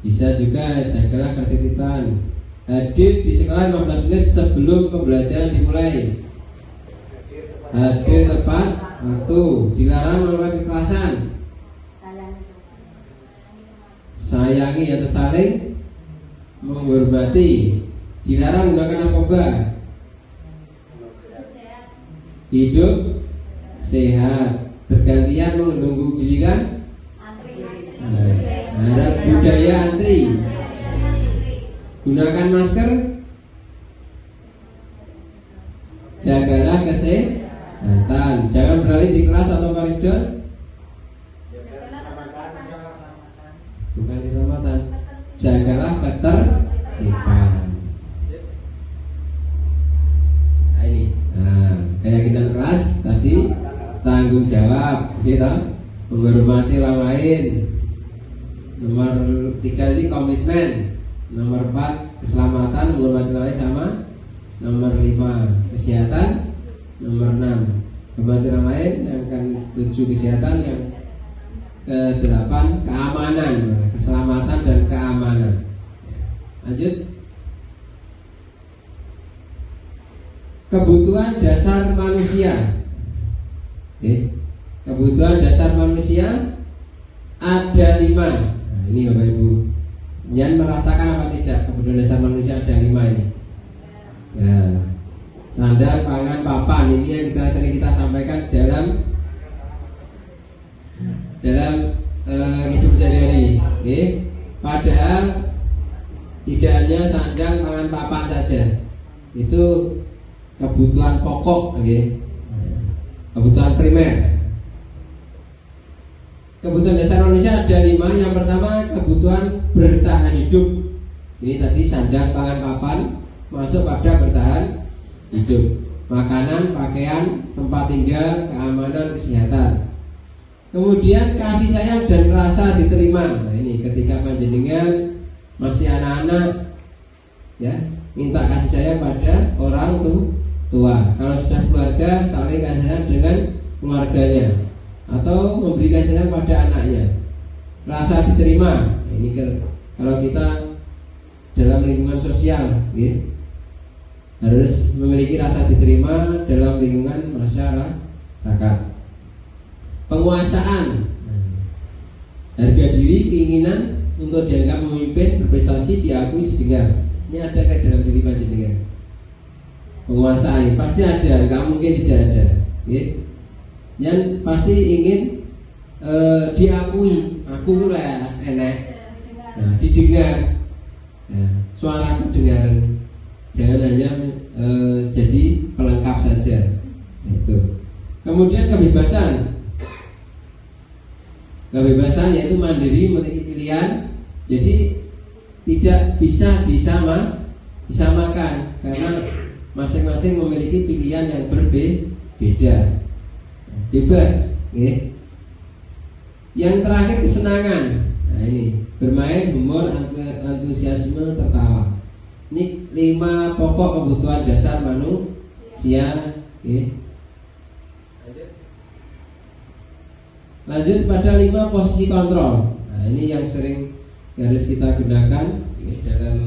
A: Bisa juga jagalah ketertiban. Hadir di sekolah 15 menit sebelum pembelajaran dimulai. Hadir tepat waktu. Dilarang melakukan kekerasan. Sayangi atau saling menghormati. Dilarang menggunakan narkoba. Hidup sehat, bergantian menunggu giliran. Harap budaya antri. Gunakan masker. Jagalah kesehatan. Jangan berlari di kelas atau koridor. Bukan keselamatan. Jagalah ketertiban. Nah ini, keyakinan kelas tadi, tanggung jawab, kita menghormati orang lain. Nomor 3 ini komitmen. Nomor 4 keselamatan, menghormati orang lain sama. Nomor 5 kesehatan. Nomor 6 menghormati orang lain. Yang ke-7 kesehatan. Yang ke-8 keamanan, keselamatan dan keamanan. Lanjut. Kebutuhan dasar manusia. Oke. Kebutuhan dasar manusia ada 5. Nah, ini Bapak Ibu, jangan merasakan apa tidak kebutuhan dasar manusia ada 5 ini. Ya, sandang, pangan, papan, ini yang sering kita sampaikan dalam hidup sehari-hari. Oke. Padahal tidak hanya sandang, pangan, papan saja. Itu kebutuhan pokok, okay? Kebutuhan primer. Kebutuhan dasar manusia ada 5. Yang pertama kebutuhan bertahan hidup. Ini tadi sandang, pangan, papan masuk pada bertahan hidup. Makanan, pakaian, tempat tinggal, keamanan, kesehatan. Kemudian kasih sayang dan rasa diterima. Nah ini ketika panjenengan masih anak-anak, ya, minta kasih sayang pada orang tua. Kalau sudah keluarga, saling kasih sayang dengan keluarganya, atau memberi kasih sayang pada anaknya. Rasa diterima. Ini kalau kita dalam lingkungan sosial, ya, harus memiliki rasa diterima dalam lingkungan masyarakat. Penguasaan, harga diri, keinginan untuk dianggap memimpin, berprestasi, diakui, didengar. Ini ada kayak dalam diri panjenengan. Penguasaan ini pasti ada, nggak mungkin tidak ada. Ya. Yang pasti ingin diakui, aku lah enak, nah, didengar, nah, suara kedengaran. Jangan hanya jadi pelengkap saja. Itu. Kemudian kebebasan. Kebebasan yaitu mandiri, memiliki pilihan. Jadi tidak bisa disamakan karena masing-masing memiliki pilihan yang beda, bebas. Yang terakhir kesenangan. Nah ini bermain, humor, antusiasme, tertawa. Ini 5 pokok kebutuhan dasar manusia. Lanjut pada 5 posisi kontrol. Nah ini yang sering harus kita gunakan dalam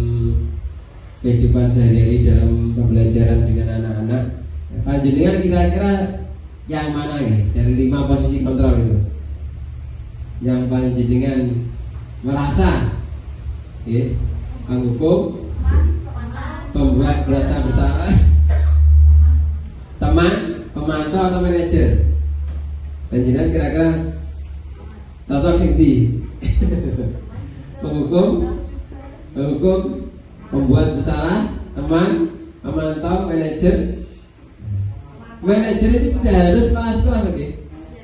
A: kehidupan sehari-hari, dalam pembelajaran dengan anak-anak. Panjenengan kira-kira yang mana ya dari 5 posisi kontrol itu yang panjenengan merasa penghukum, pembuat merasa bersalah, teman, pemantau atau manajer? Panjenengan kira-kira cocok sing ndi? Penghukum, pembuat bersalah, teman, pemantau, manajer. Manajer itu tidak harus kelas sekolah lagi.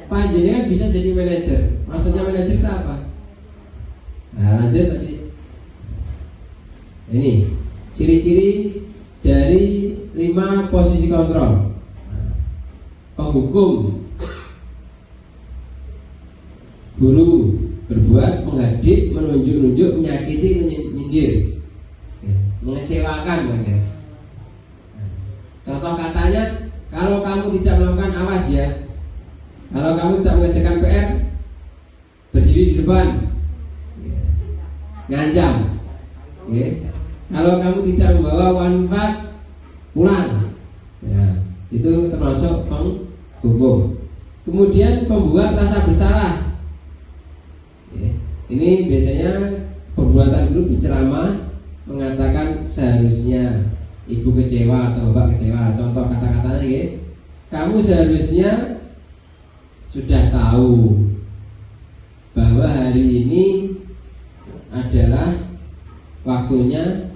A: Panjenengan bisa jadi manajer. Maksudnya manajer itu apa? Nah lanjut tadi. Ini ciri-ciri dari 5 posisi kontrol. Penghukum, guru, berbuat, menghadik, menunjuk-nunjuk, menyakiti, menyindir, mengecewakan. Contoh katanya, kalau kamu tidak melakukan awas ya, kalau kamu tidak mengerjakan PR, berdiri di depan, ngancam. Kalau kamu tidak membawa wanfat, pulang. Ya, itu termasuk penghukum. Kemudian pembuat rasa bersalah. Ini biasanya pembuatan guru berceramah mengatakan seharusnya ibu kecewa atau bapak kecewa. Contoh kata-katanya, kamu seharusnya sudah tahu bahwa hari ini adalah waktunya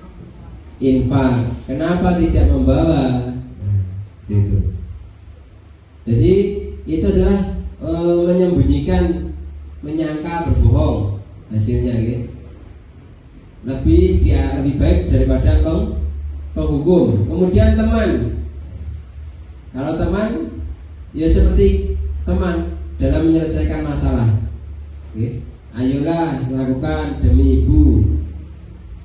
A: infak. Kenapa tidak membawa? Gitu. Jadi itu adalah menyembunyikan, menyangka berbohong hasilnya, lebih baik daripada penghukum. Kemudian teman. Kalau teman, ya seperti teman dalam menyelesaikan masalah. Ayolah lakukan demi ibu.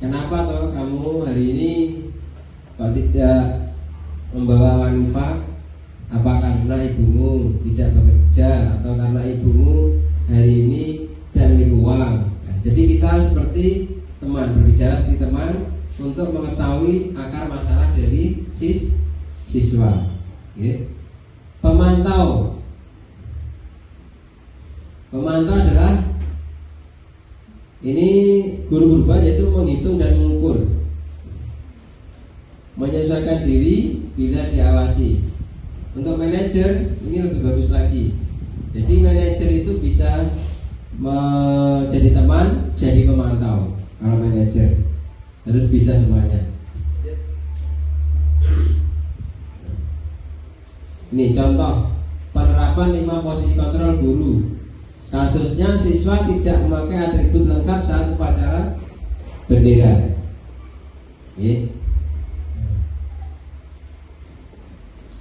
A: Kenapa toh kamu hari ini kok tidak membawa wanfak? Apa karena ibumu tidak bekerja atau karena ibumu hari ini tidak memiliki uang? Nah, jadi kita seperti teman, berbicara seperti teman untuk mengetahui akar masalah dari siswa. Pemantau. Pemantau adalah ini guru berbuat, yaitu menghitung dan mengukur, menyesuaikan diri bila diawasi. Untuk manajer ini lebih bagus lagi. Jadi manajer itu bisa menjadi teman, jadi pemantau. Kalau manajer harus bisa semuanya. Ini contoh penerapan 5 posisi kontrol guru. Kasusnya siswa tidak memakai atribut lengkap saat upacara bendera.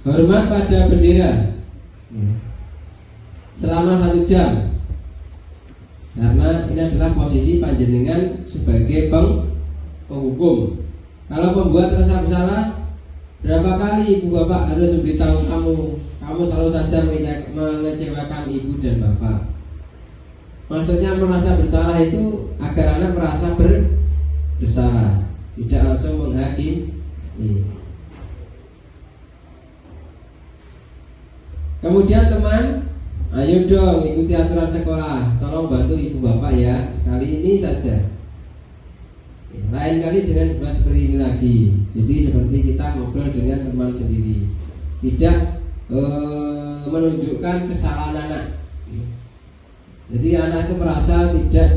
A: Hormat pada bendera selama 1 jam, karena ini adalah posisi panjenengan sebagai penghukum. Kalau pembuat rasa bersalah, berapa kali ibu bapak harus memberitahu kamu selalu saja mengecewakan ibu dan bapak. Maksudnya merasa bersalah itu agar anak merasa bersalah, tidak langsung menghakimi. Kemudian teman, ayo dong ikuti aturan sekolah. Tolong bantu ibu bapak ya, sekali ini saja. Lain kali jangan buat seperti ini lagi. Jadi seperti kita ngobrol dengan teman sendiri, tidak menunjukkan kesalahan anak. Jadi anak itu merasa tidak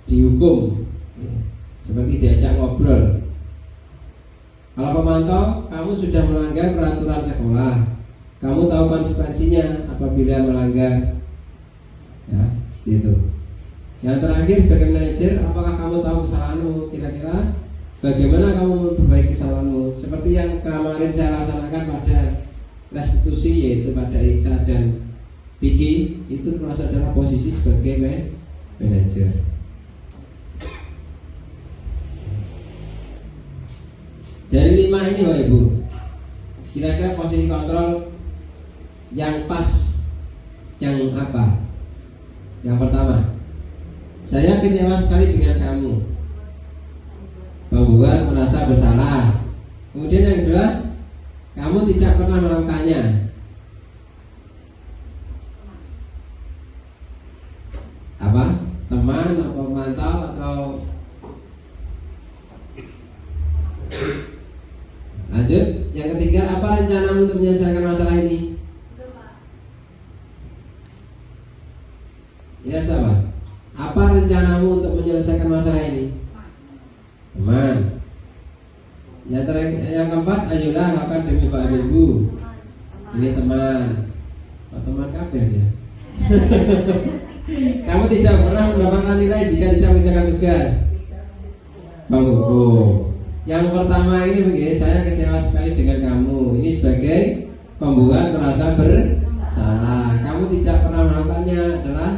A: dihukum, seperti diajak ngobrol. Kalau pemantau, kamu sudah melanggar peraturan sekolah, kamu tahu konsekuensinya apabila melanggar, ya, gitu. Yang terakhir sebagai manajer, apakah kamu tahu kesalahanmu? Kira-kira bagaimana kamu memperbaiki kesalahanmu? Seperti yang kemarin saya laksanakan pada restitusi yaitu pada Ica dan Vicky itu termasuk adalah posisi sebagai manajer. Dari 5 ini Bapak Ibu, kira-kira posisi kontrol yang pas yang apa? Yang pertama, saya kecewa sekali dengan kamu. Pembuat merasa bersalah. Kemudian yang kedua, kamu tidak pernah melakukannya. Apa? Teman atau pemantau atau lanjut. Yang ketiga, apa rencanamu untuk menyelesaikan masalah ini? Ya siapa? Apa rencanamu untuk menyelesaikan masalah ini? Teman. Yang keempat, ayolah lakukan demi Bapak Ibu. Ini teman. Oh, teman kabeh ya. Kamu tidak pernah mendapatkan nilai jika tidak mengerjakan tugas. Bang Buku. Yang pertama ini begini, saya kecewa sekali dengan kamu. Ini sebagai pembuat merasa bersalah. Kamu tidak pernah melakukannya adalah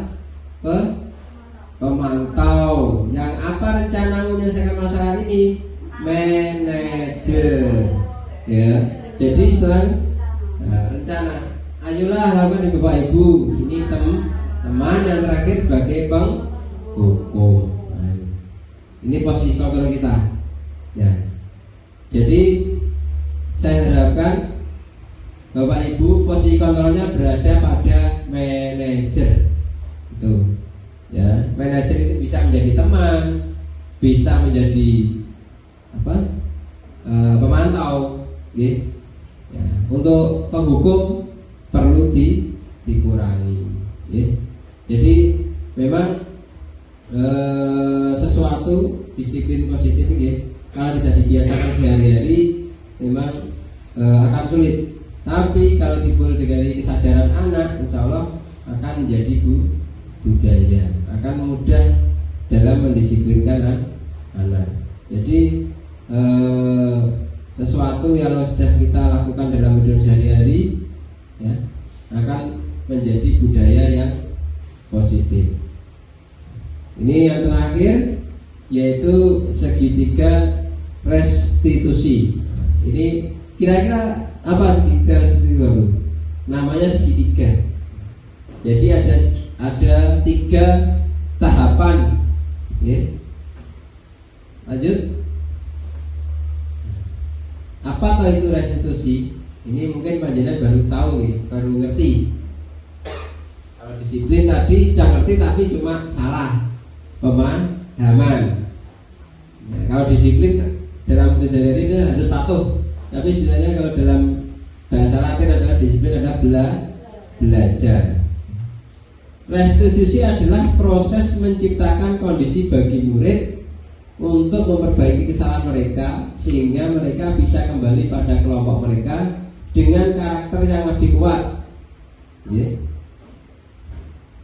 A: pemantau. Yang apa rencana menyelesaikan masalah ini? Manajer. Ya. Jadi rencana. Ayolah lakukan di Bapak Ibu. Ini teman yang terakhir sebagai penghukum. Nah, ini posisi kontrol kita. Ya. Jadi saya harapkan Bapak Ibu posisi kontrolnya berada pada manajer. Itu. Ya, manajer itu bisa menjadi teman, bisa menjadi pemantau, ya. Ya. Untuk penghukum perlu dikurangi, ya. Jadi memang sesuatu disiplin positif, ya. Kalau tidak dibiasakan sehari-hari memang akan sulit. Tapi kalau timbul dari kesadaran anak, insya Allah akan menjadi budaya, akan mudah dalam mendisiplinkan anak. Jadi sesuatu yang sudah kita lakukan dalam hidup sehari-hari, ya, akan menjadi budaya yang positif. Ini yang terakhir yaitu segitiga restitusi. Ini kira-kira apa segitiga restitusi? Namanya segitiga. Jadi ada 3 tahapan, ya. Lanjut. Apakah itu restitusi? Ini mungkin panjenengan baru tahu, ya, baru ngerti. Kalau disiplin tadi sudah ngerti tapi cuma salah pemahaman. Ya, kalau disiplin dalam keseharian ini harus patuh. Tapi sebenarnya kalau dalam bahasa Latin adalah disiplin adalah belajar. Restitusi adalah proses menciptakan kondisi bagi murid untuk memperbaiki kesalahan mereka sehingga mereka bisa kembali pada kelompok mereka dengan karakter yang lebih kuat. Ya.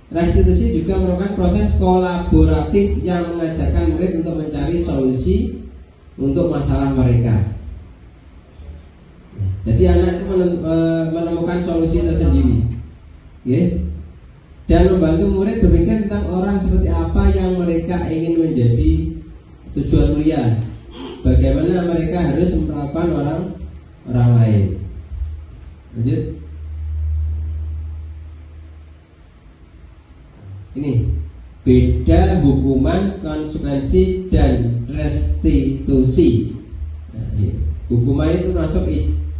A: Restitusi juga merupakan proses kolaboratif yang mengajarkan murid untuk mencari solusi untuk masalah mereka. Jadi anak itu menemukan solusi tersendiri, ya. Dan membantu murid berpikir tentang orang seperti apa yang mereka ingin menjadi tujuan mulia. Bagaimana mereka harus memperlakukan orang lain. Lanjut. Ini beda hukuman, konsekuensi dan restitusi. Nah, hukuman itu masuk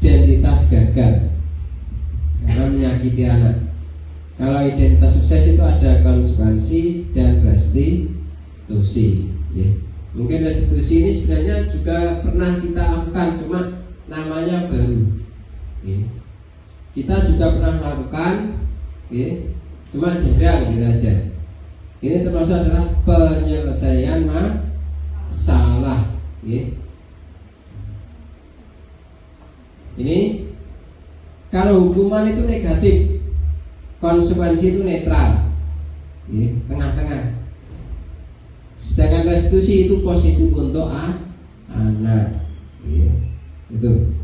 A: identitas gagal karena menyakiti anak. Kalau identitas sukses itu ada konsekuensi dan restitusi, ya. Mungkin restitusi ini sebenarnya juga pernah kita lakukan, cuma namanya baru, ya. Kita juga pernah melakukan, ya, cuma jarang gitu aja. Ini termasuk adalah penyelesaian masalah, ya. Ini kalau hukuman itu negatif, konsekuensi itu netral, ya, tengah-tengah. Sedangkan restitusi itu positif untuk anak, ya. Itu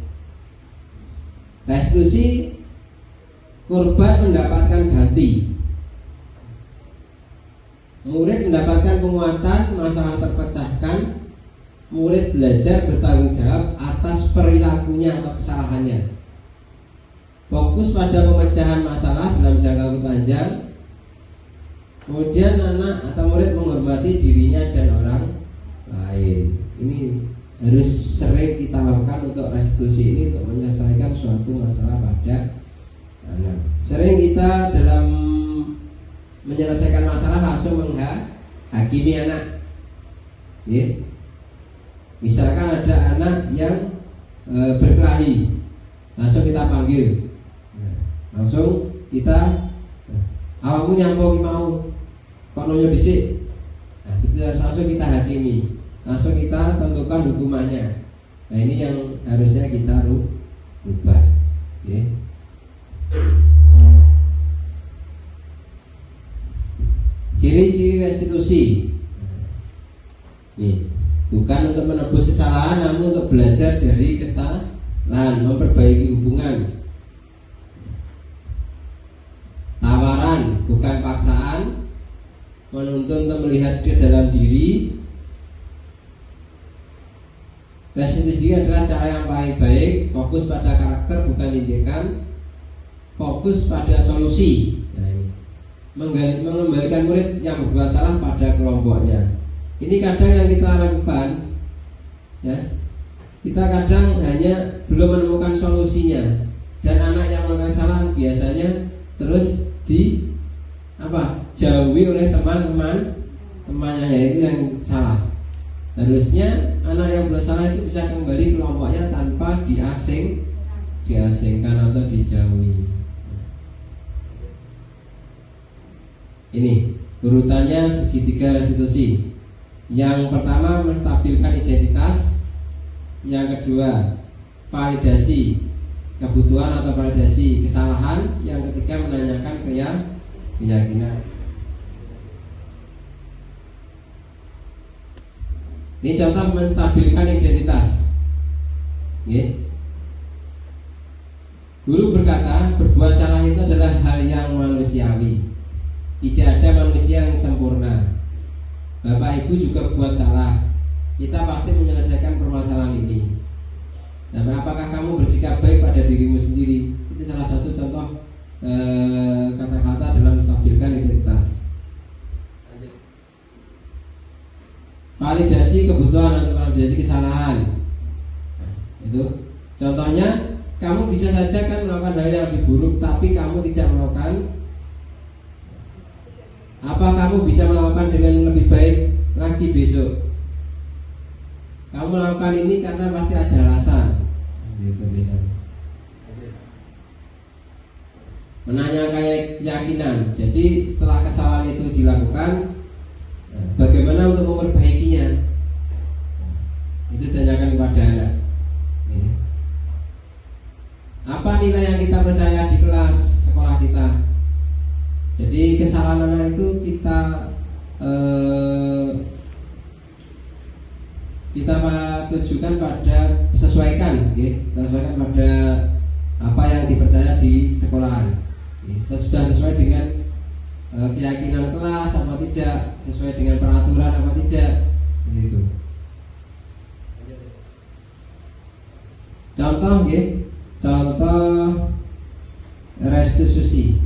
A: restitusi korban mendapatkan ganti. Murid mendapatkan penguatan, masalah terpecahkan. Murid belajar bertanggung jawab atas perilakunya atau kesalahannya. Fokus pada pemecahan masalah dalam jangka waktu panjang. Kemudian anak atau murid menghormati dirinya dan orang lain. Ini harus sering kita lakukan untuk restitusi ini, untuk menyelesaikan suatu masalah pada anak. Sering kita dalam menyelesaikan masalah langsung menghakimi anak. Ya. Misalkan ada anak yang berkelahi, langsung kita panggil, langsung kita awakmu nyampo mau kok noyo dhisik. Nah, itu langsung kita hakimi, langsung kita tentukan hukumannya. Nah, ini yang harusnya kita rubah. Ya. Ciri-ciri restitusi. Nih, bukan untuk menebus kesalahan, namun untuk belajar dari kesalahan, memperbaiki hubungan. Tawaran, bukan paksaan. Menuntun untuk melihat ke dalam diri. Restitusi adalah cara yang paling baik. Fokus pada karakter, bukan tindakan. Fokus pada solusi. Nah, ini mengembalikan murid yang berbuat salah pada kelompoknya. Ini kadang yang kita lakukan, ya. Kita kadang hanya belum menemukan solusinya, dan anak yang melakukan kesalahan biasanya terus jauhi oleh teman-temannya, yaitu yang salah. Harusnya anak yang bersalah itu bisa kembali ke kelompoknya tanpa diasingkan atau dijauhi. Ini urutannya segitiga restitusi. Yang pertama, menstabilkan identitas. Yang kedua, validasi kebutuhan atau validasi kesalahan. Yang ketiga, menanyakan keyakinan. Ini contoh menstabilkan identitas. Guru berkata, berbuat salah itu adalah hal yang manusiawi. Tidak ada manusia yang sempurna. Bapak ibu juga buat salah. Kita pasti menyelesaikan permasalahan ini. Sampai apakah kamu bersikap baik pada dirimu sendiri? Itu salah satu contoh kata-kata dalam menstabilkan identitas. Validasi kebutuhan atau validasi kesalahan. Itu contohnya, kamu bisa saja kan melakukan hal yang lebih buruk, tapi kamu tidak melakukan. Apa kamu bisa melakukan dengan lebih baik lagi besok? Kamu melakukan ini karena pasti ada alasan. Gitu biasanya. Menanyakan keyakinan. Jadi setelah kesalahan itu dilakukan, bagaimana untuk memperbaikinya? Itu tanyakan kepada anak. Apa nilai yang kita percaya di kelas sekolah kita? Jadi kesalahan anak itu kita tujukan pada sesuaikan, kita sesuaikan pada apa yang dipercaya di sekolahan. Sudah sesuai dengan keyakinan kelas apa tidak, sesuai dengan peraturan apa tidak, gitu. Contoh, contoh restitusi.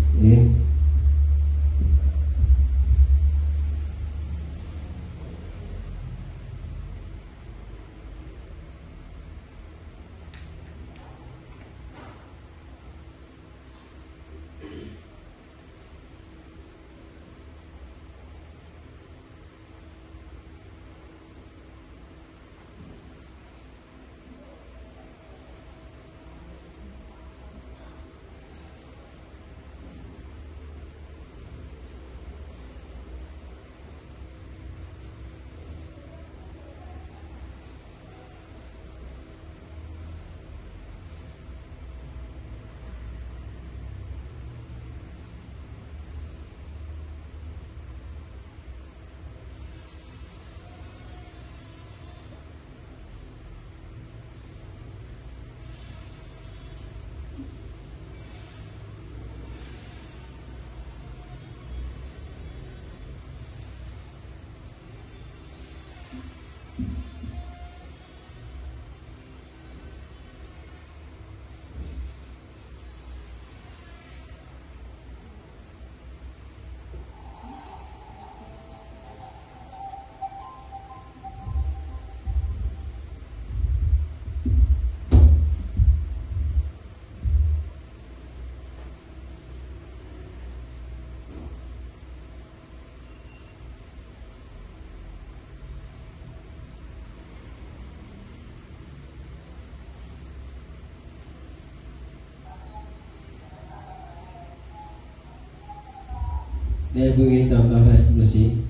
A: Ini bunyi contoh restitusi.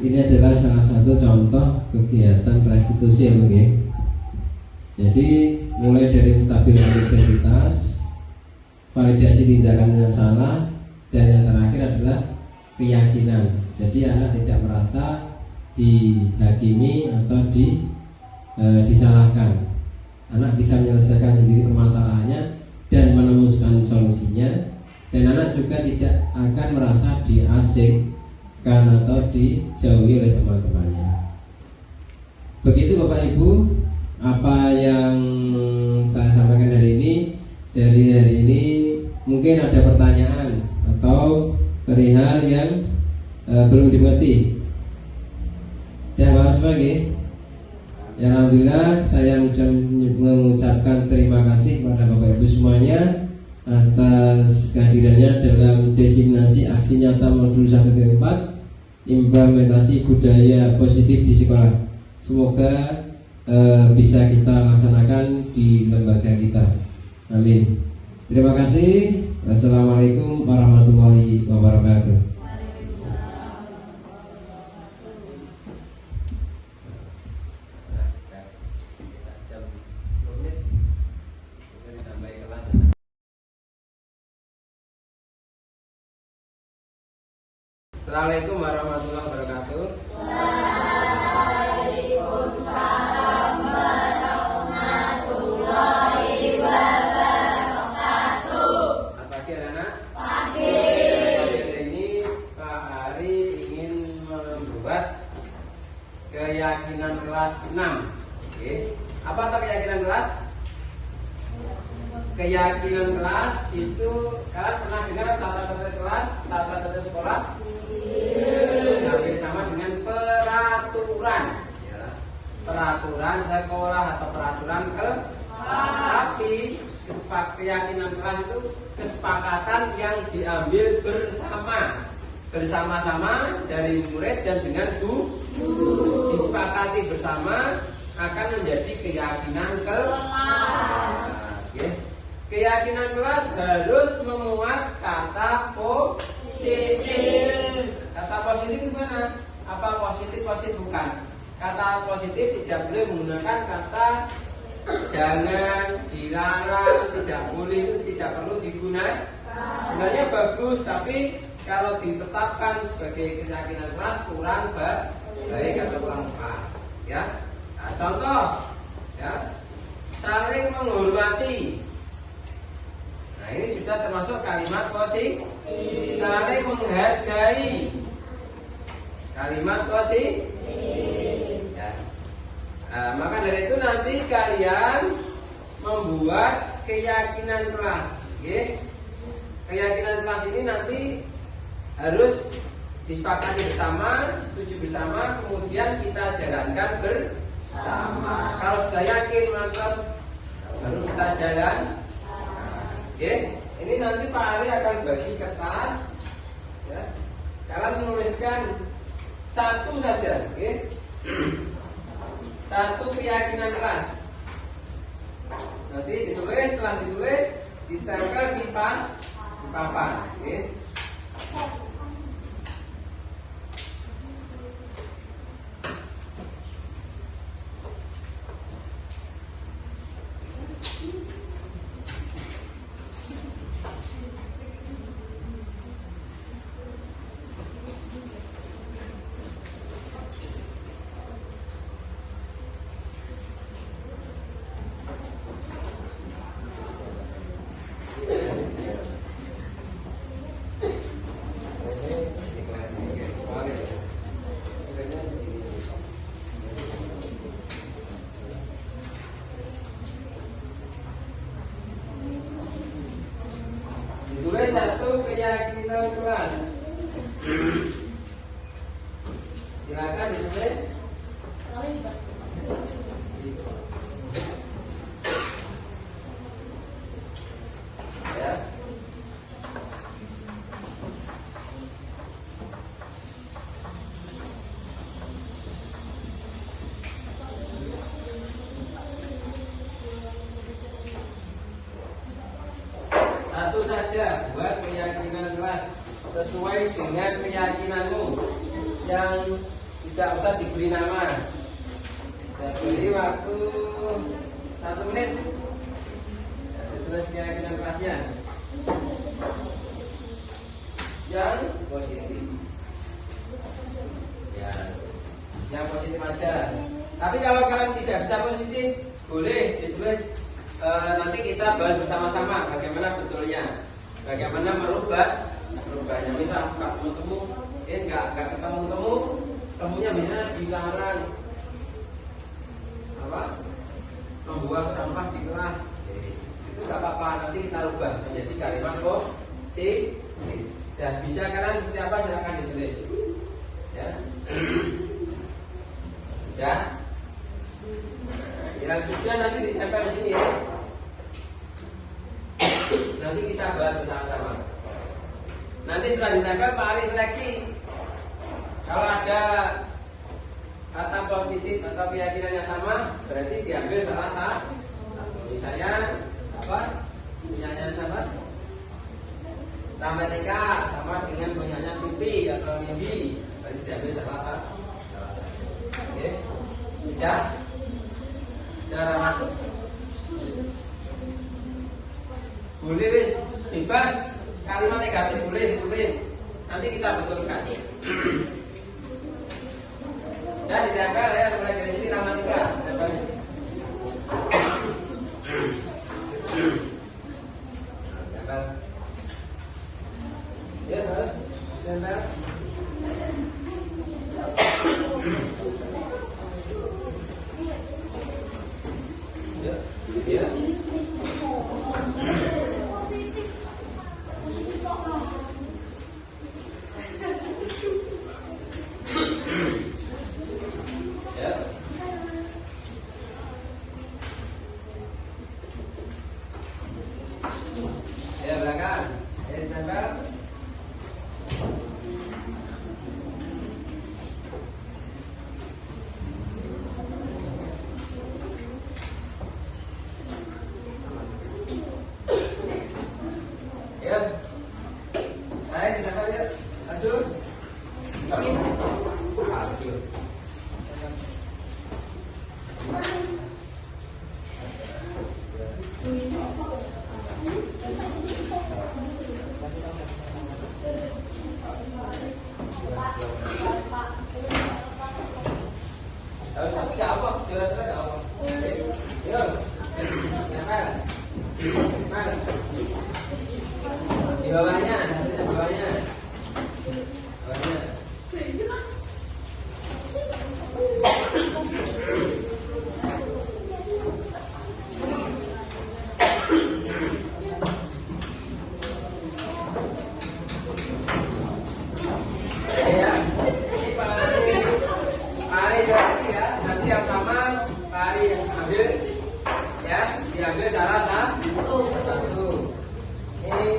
A: Ini adalah salah satu contoh kegiatan restitusi ya, Bang. Jadi mulai dari menstabilkan identitas, validasi tindakan yang salah, dan yang terakhir adalah keyakinan. Jadi anak tidak merasa dihakimi atau disalahkan. Anak bisa menyelesaikan sendiri permasalahannya dan menemukan solusinya, dan anak juga tidak akan merasa diasingkan atau dijauhi oleh teman-temannya. Begitu Bapak Ibu, apa yang saya sampaikan hari ini. Dari hari ini mungkin ada pertanyaan atau perihal yang belum dimengerti. Ya Bapak sebagai ya, alhamdulillah saya mengucapkan terima kasih kepada Bapak Ibu semuanya atas kehadirannya dalam diseminasi aksi nyata modul 1-4 implementasi budaya positif di sekolah. Semoga bisa kita laksanakan di lembaga kita. Amin. Terima kasih. Wassalamualaikum warahmatullahi wabarakatuh.
H: Assalamualaikum warahmatullahi wabarakatuh.
B: Waalaikumsalam warahmatullahi wabarakatuh.
H: Selamat pagi anak-anak.
B: Pagi.
H: Hari ini Pak Ari ingin membuat keyakinan kelas 6. Oke. Apa itu keyakinan kelas? Keyakinan kelas itu kalian pernah dengar tata-tata kelas, tata-tata sekolah? Hampir sama dengan peraturan, ya. Peraturan sekolah atau peraturan kelas. Tapi keyakinan kelas itu kesepakatan yang diambil bersama-sama dari murid dan dengan guru. Disepakati bersama akan menjadi keyakinan kelas. Ya. Keyakinan kelas harus memuat kata positif. Kata positif gimana? Apa positif bukan? Kata positif tidak boleh menggunakan kata jangan, dilarang, tidak boleh, itu tidak perlu digunakan. Sebenarnya bagus, tapi kalau ditetapkan sebagai keyakinan kelas kurang baik atau kurang pas. Ya, nah, contoh, ya, saling menghormati. Nah ini sudah termasuk kalimat positif. Saling menghargai. Kalimat positif. Ya. Nah, maka dari itu nanti kalian membuat keyakinan kelas. Okay? Keyakinan kelas ini nanti harus disepakati bersama, setuju bersama, kemudian kita jalankan bersama. Kalau sudah yakin mantap, baru kita jalan. Oke, ini nanti Pak Ari akan bagi kertas. Ya. Kalian menuliskan satu saja, oke? Satu keyakinan kelas. Nanti ditulis, setelah ditulis, ditempel di papan, oke? Ditulis satu keyakinan kelas. Silakan ditulis. Ya. Satu saja buat keyakinan kelas sesuai dengan keyakinanmu, yang tidak usah diberi nama. Saya beri waktu 1 menit. Tulis keyakinan kelasnya yang positif. Ya, yang positif aja. Tapi kalau kalian tidak bisa positif, boleh ditulis. Nanti kita bahas bersama-sama bagaimana betulnya, bagaimana merubahnya. Misal nggak ketemu, nggak ketemu, temunya biasanya dilarang apa? Membuang sampah di kelas. Itu nggak apa-apa, nanti kita rubah menjadi kalimat positif. Dan bisa kalian seperti apa silakan ditulis. Ya, sudah. Yang sudah nanti ditempel di sini ya. Nanti kita bahas bersama-sama. Nanti setelah ditempel Pak Ari seleksi. Kalau ada kata positif atau keyakinan yang sama, berarti diambil salah satu. Misalnya apa? Punyanya sama Ramatika sama dengan punyanya Supi atau Mimbi, berarti diambil salah satu. Oke, sudah. Darah boleh wis bebas, kalimat negatif boleh ditulis, nanti kita betulkan. Ya ditempel ya, mulai dari sini Ramatika tempelnya. Tempel. Ya terus tempel. Ya. Ya. Ya belakang. Ya tempel. ya. Lanjut. Lanjut. Harus pasti nggak apa, jelas-jelas nggak apa. Yo, nyampe, mas. Di bawahnya, nanti di bawahnya. Bawahnya. Diambil salah satu. Ini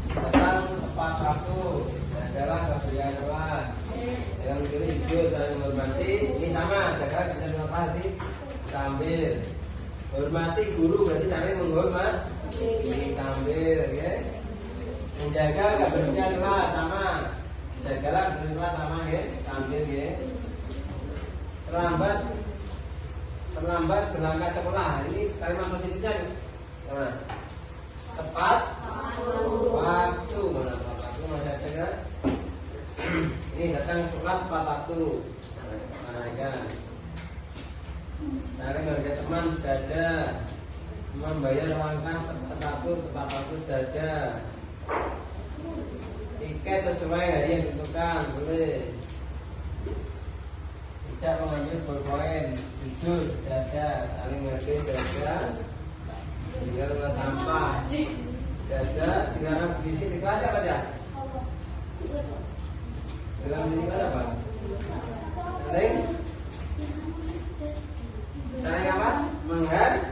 H: tentang tepat satu adalah kemudian kelas. Yang ini hijau saling menghormati. Ini sama, jaga kita apa hati kita ambil. Hormati guru berarti saling menghormati. Ini ambil, ya. Menjaga kebersihan kelas sama. Jagalah kebersihan kelas sama, ya. Ambil, ya. Terlambat berangkat sekolah. Ini kalimat positifnya. Nah, tepat waktu. Mana tepat waktu masih ada kan? Ini datang sekolah tepat waktu. Mana ya? Cari harga teman sudah ada. Membayar langkah satu tepat waktu sudah ada. Tiket sesuai hari yang ditentukan boleh. Tidak mengambil bolpoin, jujur, dada, saling menghargai dada, tinggal dengan sampah, dada, dilarang berisik di kelas apa aja? Dalam berisik apa? Saling apa? Menghargai,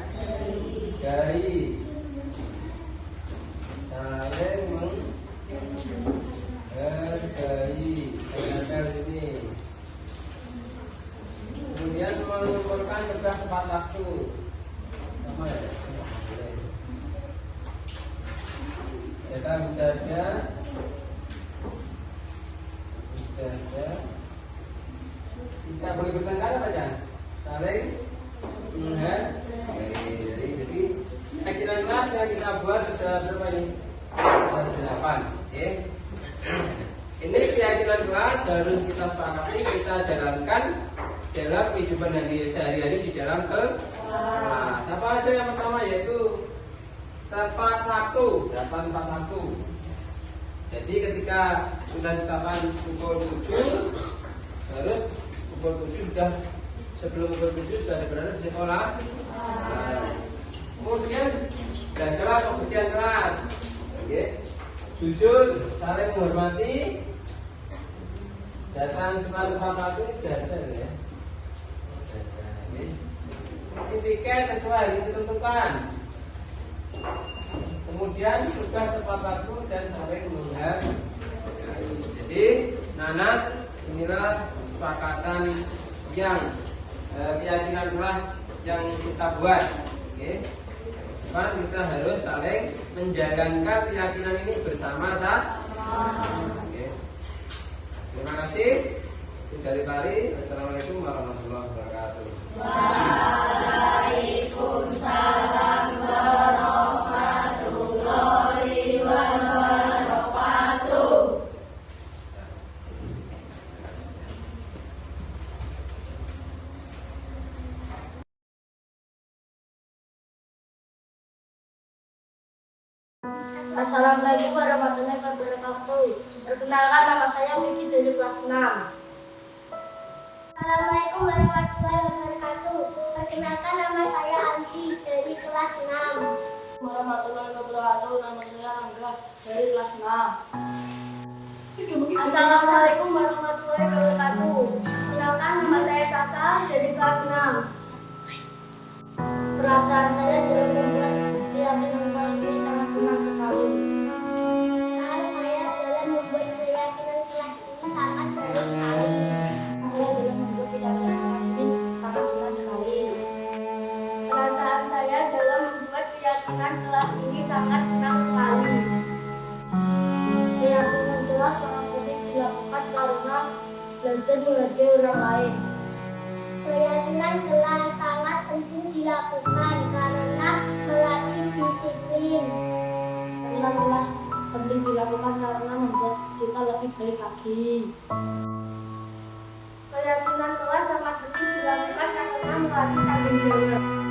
H: saling menghargai, ada ini. Kemudian mengumpulkan tugas tepat waktu. Sama ya? Kita sudah ada. Tidak boleh bertengkar apa aja? Saling menghargai. Jadi keyakinan kelas yang kita buat sudah berapa ini? 8. Ya. Ini keyakinan kelas harus kita sepakati, kita jalankan dalam kehidupan sehari-hari di dalam kelas. Nah, siapa aja yang pertama yaitu tepat waktu, datang tepat waktu. Jadi ketika sudah ditetapkan pukul 7, harus pukul 7 sudah, sebelum pukul 7 sudah berada di sekolah. Nah, kemudian jagalah kebersihan kelas. Oke. Jujur, saling menghormati, datang setelah tepat waktu ini sudah ada ya. Tiket sesuai yang ditentukan. Kemudian tugas tepat waktu dan saling menghargai. Jadi, Nana, inilah kesepakatan yang keyakinan kelas yang kita buat. Oke. Kita harus saling menjalankan keyakinan ini bersama-sama. Oke. Terima kasih. Dari Bali. Assalamualaikum warahmatullahi wabarakatuh.
B: Waalaikumsalam warahmatullahi wabarakatuh. Assalamualaikum warahmatullahi wabarakatuh. Perkenalkan, nama saya Vicky dari kelas 6.
I: Assalamualaikum warahmatullahi wabarakatuh. Perkenalkan, nama saya Anti dari kelas 6.
B: Warahmatullahi wabarakatuh. Nama saya Angga dari kelas 6. Assalamualaikum warahmatullahi wabarakatuh. Perkenalkan, nama saya Sasa dari kelas 6. Perasaan saya dalam membuat keyakinan kelas ini sangat senang sekali.
I: Saya dalam membuat keyakinan kelas ini sangat senang sekali.
B: Saya dalam membuat keyakinan kelas ini sangat senang sekali.
I: Perasaan saya dalam membuat keyakinan kelas ini sangat senang sekali.
B: Keyakinan kelas sangat belajar menghargai orang lain.
I: Keyakinan kelas sangat penting dilakukan karena melatih disiplin.
B: Keyakinan kelas penting dilakukan karena membuat kita lebih baik lagi.
I: Keyakinan kelas sangat penting dilakukan karena melatih tanggung jawab.